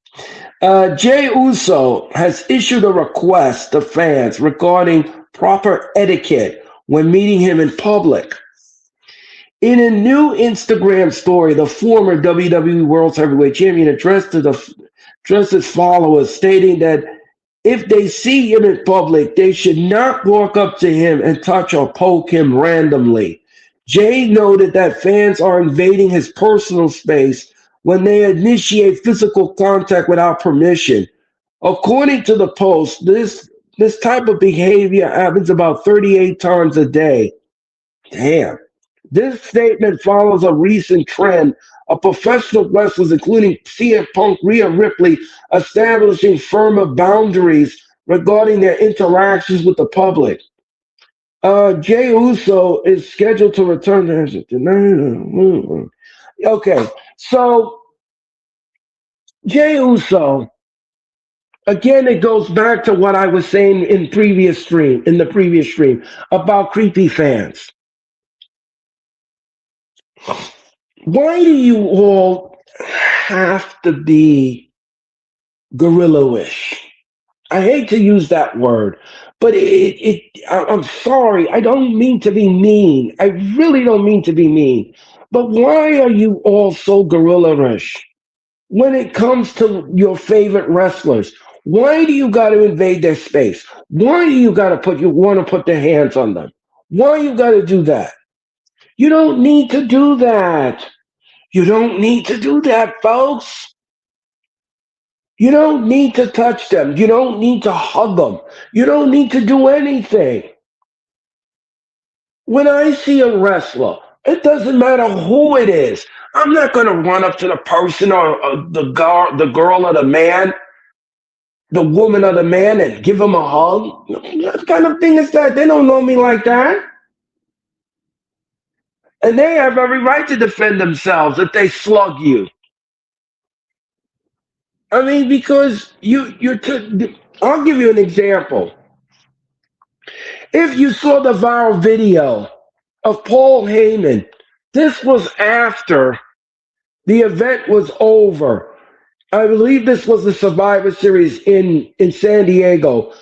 Speaker 1: Jay Uso has issued a request to fans regarding proper etiquette when meeting him in public. In a new Instagram story, the former WWE World Heavyweight Champion addressed his followers, stating that if they see him in public, they should not walk up to him and touch or poke him randomly. Jay noted that fans are invading his personal space when they initiate physical contact without permission. According to the post, this type of behavior happens about 38 times a day. Damn. This statement follows a recent trend of professional wrestlers, including CM Punk, Rhea Ripley, establishing firmer boundaries regarding their interactions with the public. Jay Uso is scheduled to return to. Okay, so Jay Uso, again, it goes back to what I was saying in the previous stream about creepy fans. Why do you all have to be gorilla-ish? I hate to use that word, but I'm sorry. I don't mean to be mean. I really don't mean to be mean. But why are you all so gorilla-ish when it comes to your favorite wrestlers? Why do you got to invade their space? Why do you got to want to put their hands on them? Why you got to do that? You don't need to do that. You don't need to do that, folks. You don't need to touch them. You don't need to hug them. You don't need to do anything. When I see a wrestler, it doesn't matter who it is. I'm not going to run up to the person or the girl or the man, the woman or the man, and give them a hug. What kind of thing is that? They don't know me like that. And they have every right to defend themselves if they slug you. I mean, because I'll give you an example. If you saw the viral video of Paul Heyman, this was after the event was over. I believe this was the Survivor Series in San Diego.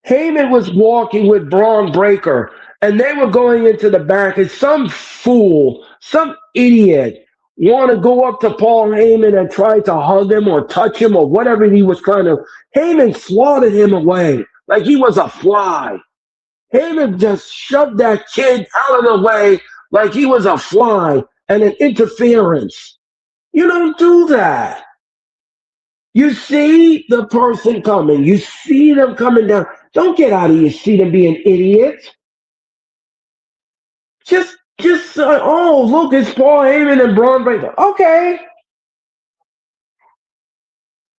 Speaker 1: Heyman was walking with Braun Breaker, and they were going into the back, and some fool, some idiot, want to go up to Paul Heyman and try to hug him or touch him or whatever he was trying to. Heyman swatted him away like he was a fly. Heyman just shoved that kid out of the way like he was a fly and an interference. You don't do that. You see the person coming. You see them coming down. Don't get out of your seat and be an idiot. Oh, look, it's Paul Heyman and Braun Breaker. Okay.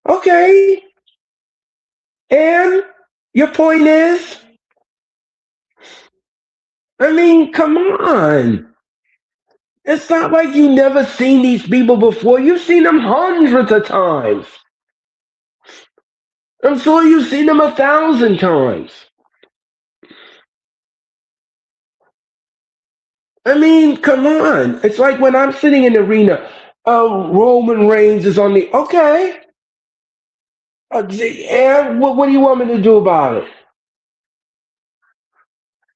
Speaker 1: Okay. And your point is, I mean, come on. It's not like you never seen these people before. You've seen them hundreds of times. I'm sure you've seen them 1,000 times. I mean, come on. It's like when I'm sitting in the arena, Roman Reigns is on the, okay. And what do you want me to do about it?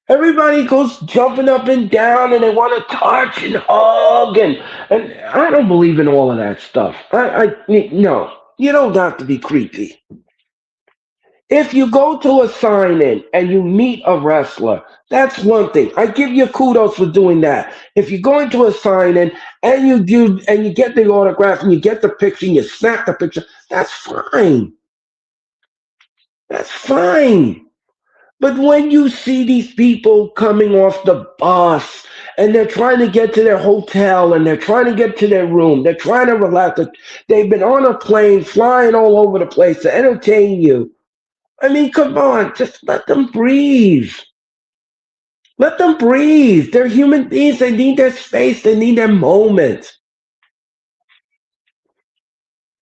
Speaker 1: Everybody goes jumping up and down and they want to touch and hug and I don't believe in all of that stuff. No, you don't have to be creepy. If you go to a sign-in and you meet a wrestler, that's one thing. I give you kudos for doing that. If you go into a sign-in and you get the autograph and you get the picture and you snap the picture, that's fine. That's fine. But when you see these people coming off the bus and they're trying to get to their hotel and they're trying to get to their room, they're trying to relax, they've been on a plane flying all over the place to entertain you. I mean, come on, just let them breathe. Let them breathe. They're human beings. They need their space. They need their moment.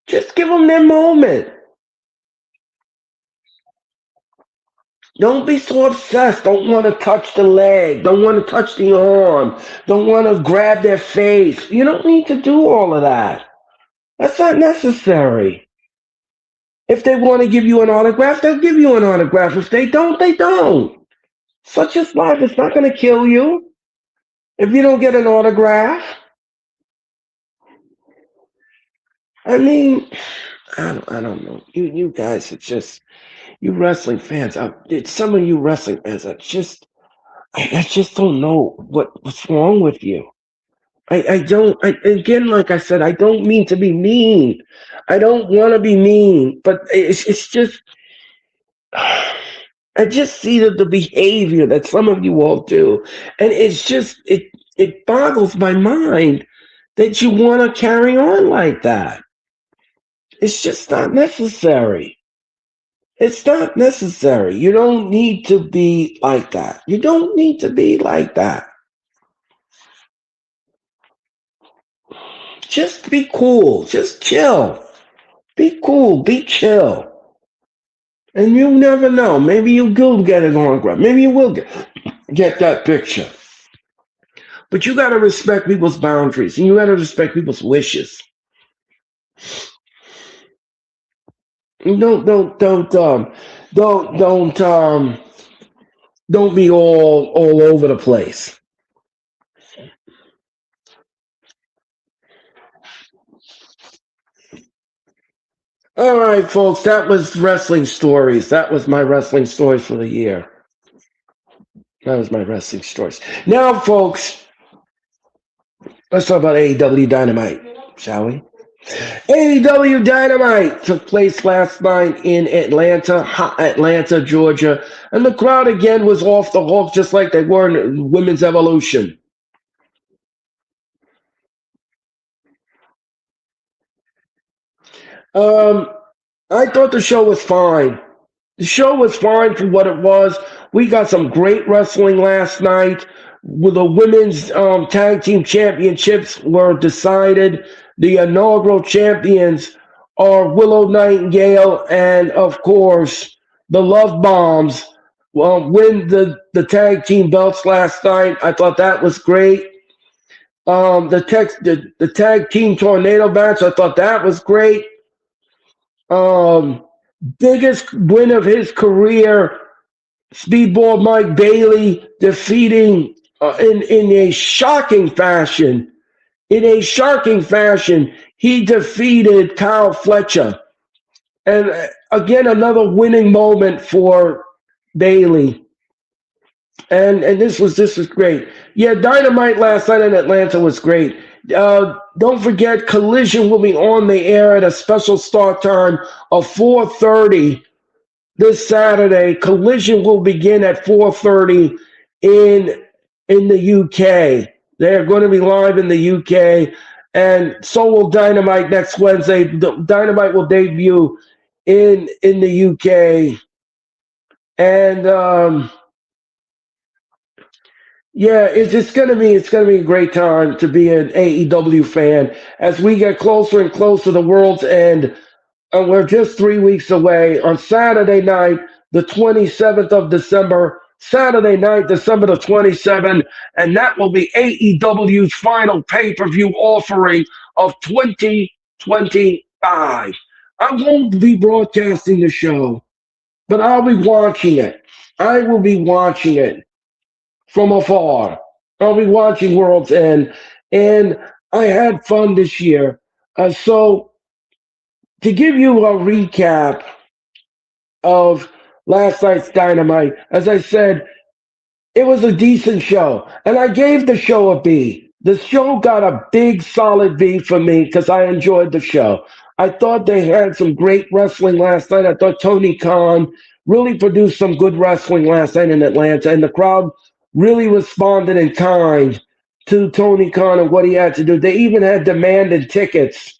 Speaker 1: Just give them their moment. Don't be so obsessed. Don't want to touch the leg. Don't want to touch the arm. Don't want to grab their face. You don't need to do all of that. That's not necessary. If they want to give you an autograph, they'll give you an autograph. If they don't, they don't. Such is life. It's not going to kill you if you don't get an autograph. I mean, I don't know. You guys, it's just you wrestling fans. It's some of you wrestling fans. I just don't know what's wrong with you. I don't. Again, like I said, I don't mean to be mean. I don't want to be mean, but it's just I just see the behavior that some of you all do, and it boggles my mind that you want to carry on like that. It's just not necessary. It's not necessary. You don't need to be like that. You don't need to be like that. Just be cool. Just chill. Be cool. Be chill. And you never know. Maybe you will get an autograph. Maybe you will get that picture. But you got to respect people's boundaries, and you got to respect people's wishes. Don't don't be all over the place. All right, folks, that was wrestling stories. That was my wrestling stories for the year. That was my wrestling stories. Now, folks, let's talk about AEW Dynamite, shall we? AEW Dynamite took place last night in Atlanta, Georgia, and the crowd again was off the hook, just like they were in Women's Evolution. Um, I thought the show was fine. The show was fine for what it was. We got some great wrestling last night. With the women's tag team championships were decided. The inaugural champions are Willow Nightingale and, of course, the Love Bombs. Win the tag team belts last night. I thought that was great. The tag team tornado match. I thought that was great. Um, Biggest win of his career, Speedball Mike Bailey defeating in a shocking fashion. In a shocking fashion, he defeated Kyle Fletcher, and again another winning moment for Bailey. And this was great. Yeah, Dynamite last night in Atlanta was great. Don't forget, Collision will be on the air at a special start time of 4:30 this Saturday. Collision will begin at 4:30 in in the UK. They're going to be live in the UK, and so will Dynamite next Wednesday. Dynamite will debut in the UK, and yeah, it's gonna be a great time to be an AEW fan as we get closer and closer to the world's end. And we're just 3 weeks away on Saturday night, the 27th of December. Saturday night, December the 27th, and that will be AEW's final pay-per-view offering of 2025. I won't be broadcasting the show, but I'll be watching it. I will be watching it from afar. I'll be watching World's End, and I had fun this year. So, to give you a recap of last night's Dynamite, as I said, it was a decent show, and I gave the show a B. The show got a big, solid B for me because I enjoyed the show. I thought they had some great wrestling last night. I thought Tony Khan really produced some good wrestling last night in Atlanta, and the crowd really responded in kind to Tony Khan and what he had to do. They even had demanded tickets.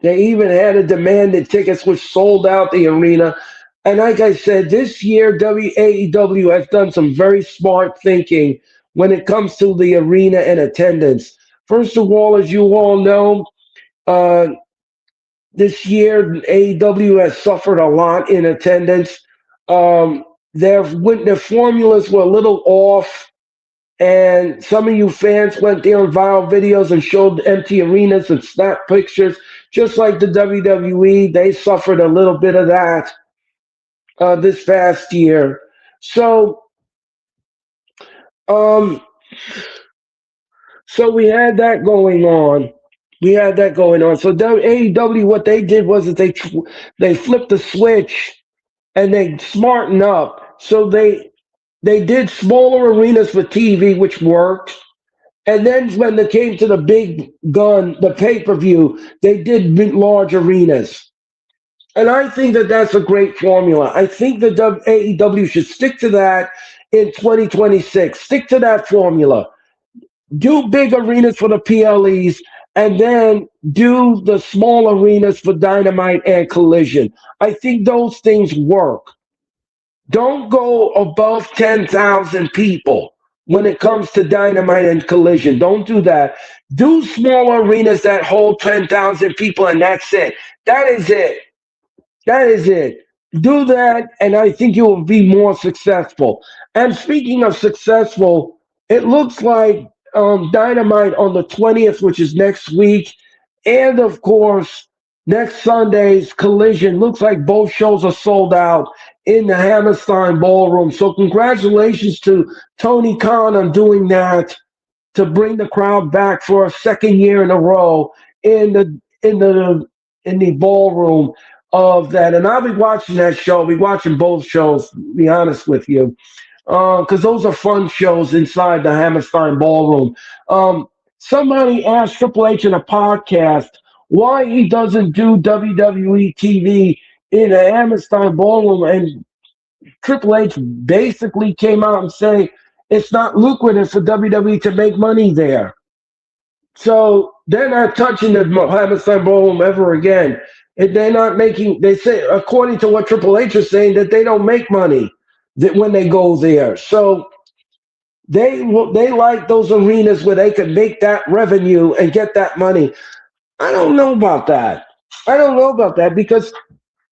Speaker 1: They even had a demanded tickets, which sold out the arena. And like I said, this year WAEW has done some very smart thinking when it comes to the arena and attendance. First of all, as you all know, uh, this year AEW has suffered a lot in attendance. their formulas were a little off, and some of you fans went there on viral videos and showed empty arenas and snap pictures, just like the WWE. They suffered a little bit of that this past year. So, um, so we had that going on. We had that going on. So AEW, what they did was that they flipped the switch and they smartened up. So they did smaller arenas for TV, which worked. And then when they came to the big gun, the pay per view, they did large arenas. And I think that that's a great formula. I think that AEW should stick to that in 2026. Stick to that formula. Do big arenas for the PLEs and then do the small arenas for Dynamite and Collision. I think those things work. Don't go above 10,000 people when it comes to Dynamite and Collision. Don't do that. Do small arenas that hold 10,000 people, and that's it. That is it. That is it. Do that, and I think you will be more successful. And speaking of successful, it looks like Dynamite on the 20th, which is next week, and of course, next Sunday's Collision. Looks like both shows are sold out in the Hammerstein Ballroom. So, congratulations to Tony Khan on doing that to bring the crowd back for a second year in a row in the ballroom of that. And I'll be watching that show. I'll be watching both shows, to be honest with you, because those are fun shows inside the Hammerstein Ballroom. Somebody asked Triple H in a podcast why he doesn't do WWE TV in a Hammerstein Ballroom, and Triple H basically came out and say it's not lucrative for WWE to make money there. So they're not touching the Hammerstein Ballroom ever again. They're not making. They say, according to what Triple H is saying, that they don't make money that when they go there. So they like those arenas where they can make that revenue and get that money. I don't know about that. I don't know about that because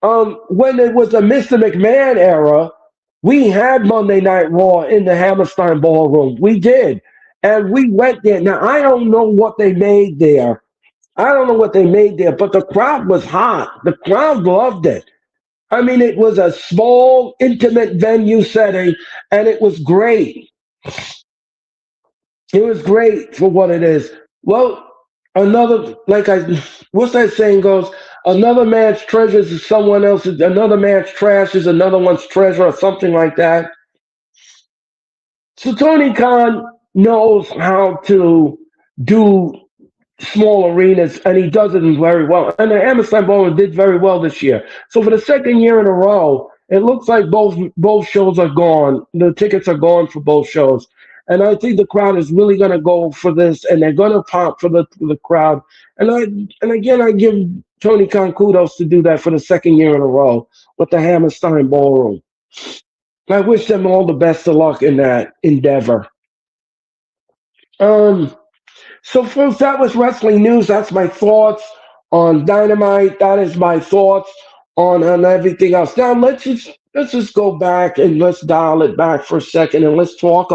Speaker 1: when it was the Mr. McMahon era, we had Monday Night Raw in the Hammerstein Ballroom. We did. And we went there. Now, I don't know what they made there. I don't know what they made there, but the crowd was hot. The crowd loved it. I mean, it was a small, intimate venue setting, and it was great. It was great for what it is. Well, what's that saying goes? Another man's treasures is someone else's. Another man's trash is another one's treasure, or something like that. So Tony Khan knows how to do small arenas, and he does it very well. And the Hammerstein Ballroom did very well this year. So for the second year in a row, it looks like both shows are gone. The tickets are gone for both shows. And I think the crowd is really going to go for this, and they're going to pop for the crowd. And again, I give Tony Khan kudos to do that for the second year in a row with the Hammerstein Ballroom. I wish them all the best of luck in that endeavor. So, folks, that was wrestling news. That's my thoughts on Dynamite. That is my thoughts on everything else. Now, let's just go back and let's dial it back for a second, and let's just talk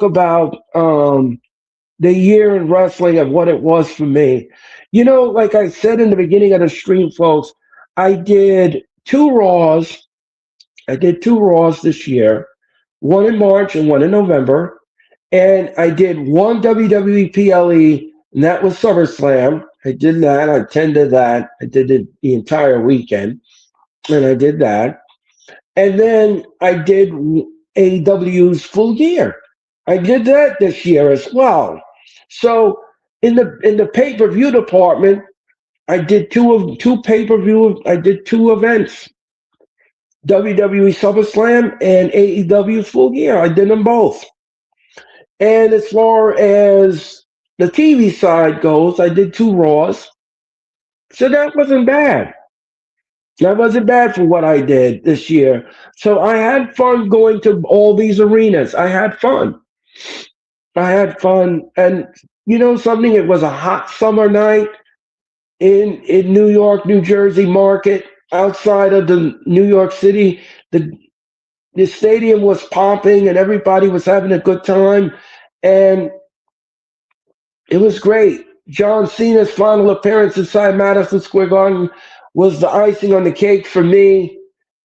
Speaker 1: about the year in wrestling and what it was for me. You know, like I said in the beginning of the stream, folks, I did two Raws. I did two Raws this year, one in March and one in November. And I did one WWE PLE, and that was SummerSlam. I did that. I attended that. I did it the entire weekend, and I did that. And then I did AEW's Full Gear. I did that this year as well. So in the pay-per-view department, I did two pay-per-view. I did two events. WWE SummerSlam and AEW Full Gear. I did them both. And as far as the TV side goes, I did two Raws. So that wasn't bad. That wasn't bad for what I did this year. So I had fun going to all these arenas. I had fun. And you know something? It was a hot summer night in New York, New Jersey market. outside of the New York City. The the stadium was pumping and everybody was having a good time, and it was great. John Cena's final appearance inside Madison Square Garden was the icing on the cake for me,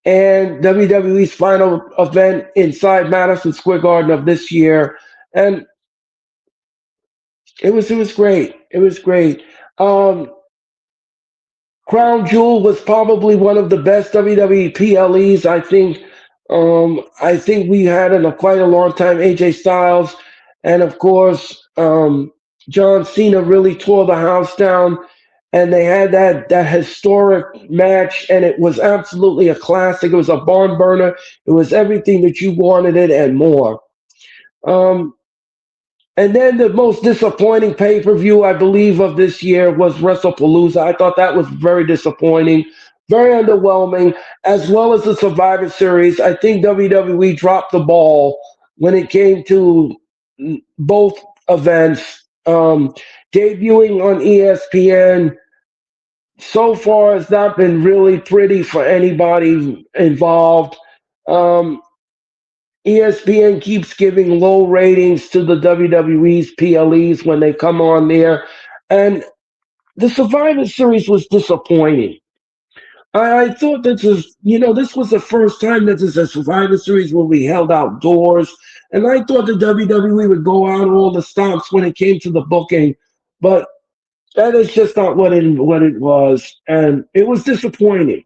Speaker 1: and WWE's final event inside Madison Square Garden of this year, and it was great. It was great. Um, Crown Jewel was probably one of the best WWE PLEs. I think we had in quite a long time. AJ Styles, and of course, John Cena really tore the house down, and they had that historic match, and it was absolutely a classic. It was a barn burner. It was everything that you wanted it and more. Um, and then the most disappointing pay per view, I believe, of this year was WrestlePalooza. I thought that was very disappointing, very underwhelming, as well as the Survivor Series. I think WWE dropped the ball when it came to both events. Debuting on ESPN so far has not been really pretty for anybody involved. Um, ESPN keeps giving low ratings to the WWE's PLEs when they come on there. And the Survivor Series was disappointing. I thought this was the first time that there's a Survivor Series where we held outdoors. And I thought the WWE would go out all the stops when it came to the booking. But that is just not what it was. And it was disappointing.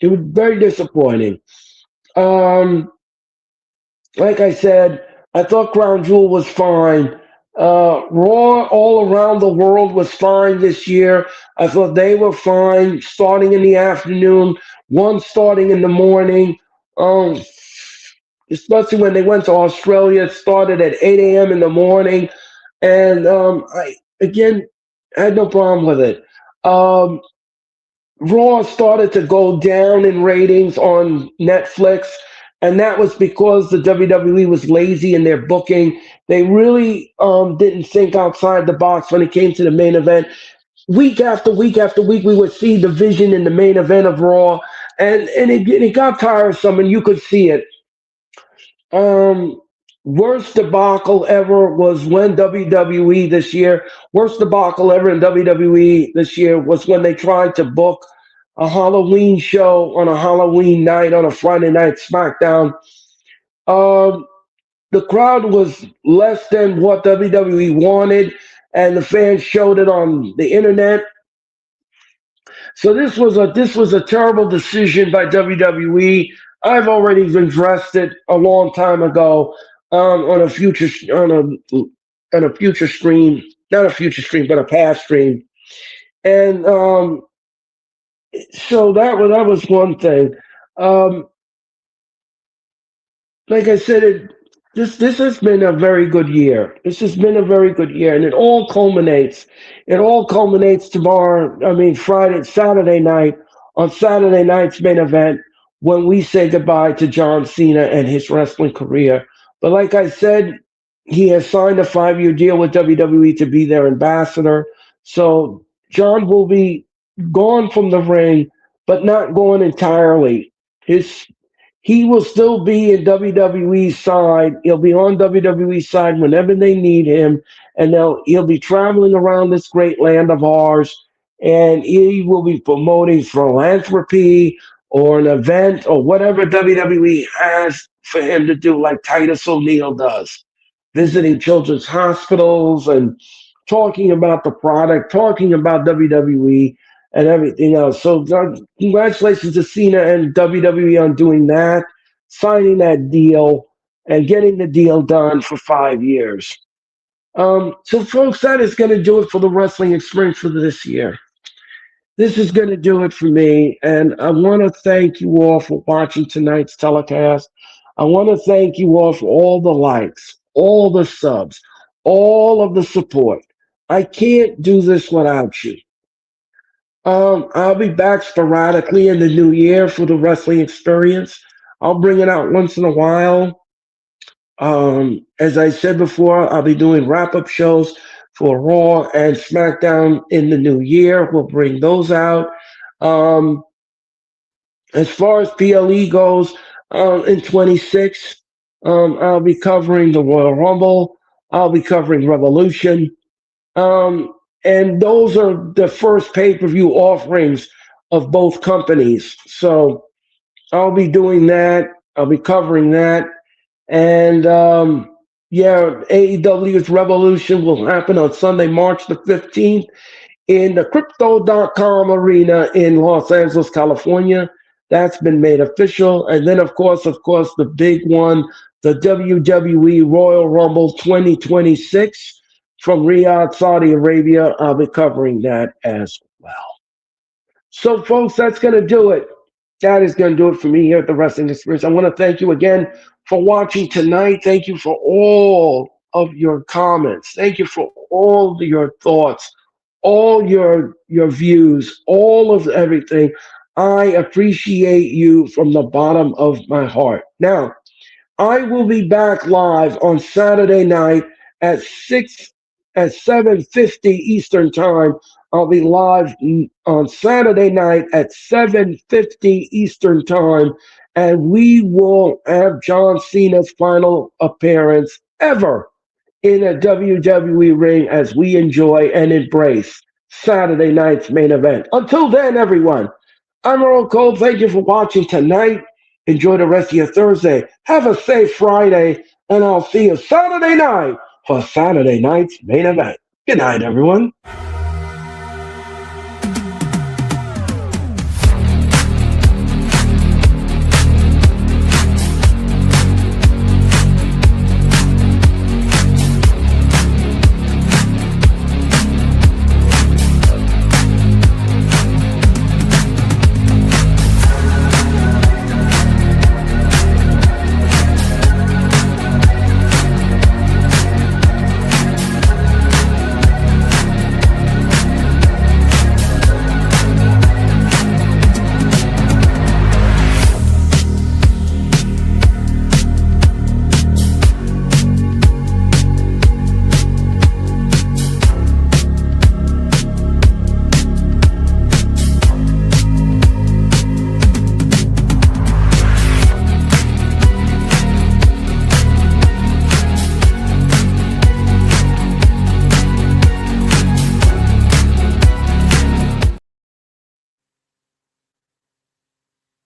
Speaker 1: It was very disappointing. Um, like I said, I thought Crown Jewel was fine. Raw all around the world was fine this year. I thought they were fine, starting in the afternoon, one starting in the morning. Um, Especially when they went to Australia, it started at 8 a.m. in the morning, and I again had no problem with it. Um, Raw started to go down in ratings on Netflix, and that was because the WWE was lazy in their booking. They really didn't think outside the box when it came to the main event. Week after week after week, we would see division in the main event of Raw, and it got tiresome, and you could see it. Um, Worst debacle ever was when WWE this year. Worst debacle ever in WWE this year was when they tried to book a Halloween show on a Halloween night on a Friday night SmackDown. Um, the crowd was less than what WWE wanted, and the fans showed it on the internet. So this was a terrible decision by WWE. I've already addressed it a long time ago on a future on a future stream, not a future stream, but a past stream. And so that was one thing. Um, like I said, this has been a very good year. This has been a very good year, and it all culminates. It all culminates tomorrow. I mean, Saturday night, on Saturday night's main event, when we say goodbye to John Cena and his wrestling career. But like I said, he has signed a 5-year deal with WWE to be their ambassador. So John will be gone from the ring, but not gone entirely. His He will still be in WWE's side. He'll be on WWE's side whenever they need him, and he'll be traveling around this great land of ours, and he will be promoting philanthropy or an event or whatever WWE has for him to do, like Titus O'Neil does, visiting children's hospitals and talking about the product, talking about WWE and everything else. So congratulations to Cena and WWE on doing that, signing that deal, and getting the deal done for 5 years. So, folks, that is going to do it for the wrestling experience for this year. This is going to do it for me, and I want to thank you all for watching tonight's telecast. I want to thank you all for all the likes, all the subs, all of the support. I can't do this without you. I'll be back sporadically in the new year for the wrestling experience. I'll bring it out once in a while. As I said before, I'll be doing wrap-up shows for Raw and SmackDown in the new year. We'll bring those out. Um, As far as PLE goes, in 26, I'll be covering the Royal Rumble. I'll be covering Revolution. Um, and those are the first pay per view offerings of both companies. So I'll be doing that. I'll be covering that. And yeah, AEW's Revolution will happen on Sunday, March the 15th in the Crypto.com arena in Los Angeles, California. That's been made official. And then, of course, the big one, the WWE Royal Rumble 2026 from Riyadh, Saudi Arabia. I'll be covering that as well. So, folks, that's going to do it. That is going to do it for me here at the Wrestling Experience. I want to thank you again for watching tonight. Thank you for all of your comments. Thank you for all of your thoughts, all your views, all of everything. I appreciate you from the bottom of my heart. Now, I will be back live on Saturday night at 7:50 Eastern Time. I'll be live on Saturday night at 7:50 Eastern Time, and we will have John Cena's final appearance ever in a WWE ring as we enjoy and embrace Saturday night's main event. Until then, everyone, I'm Earl Cole. Thank you for watching tonight. Enjoy the rest of your Thursday. Have a safe Friday, and I'll see you Saturday night for Saturday night's main event. Good night, everyone.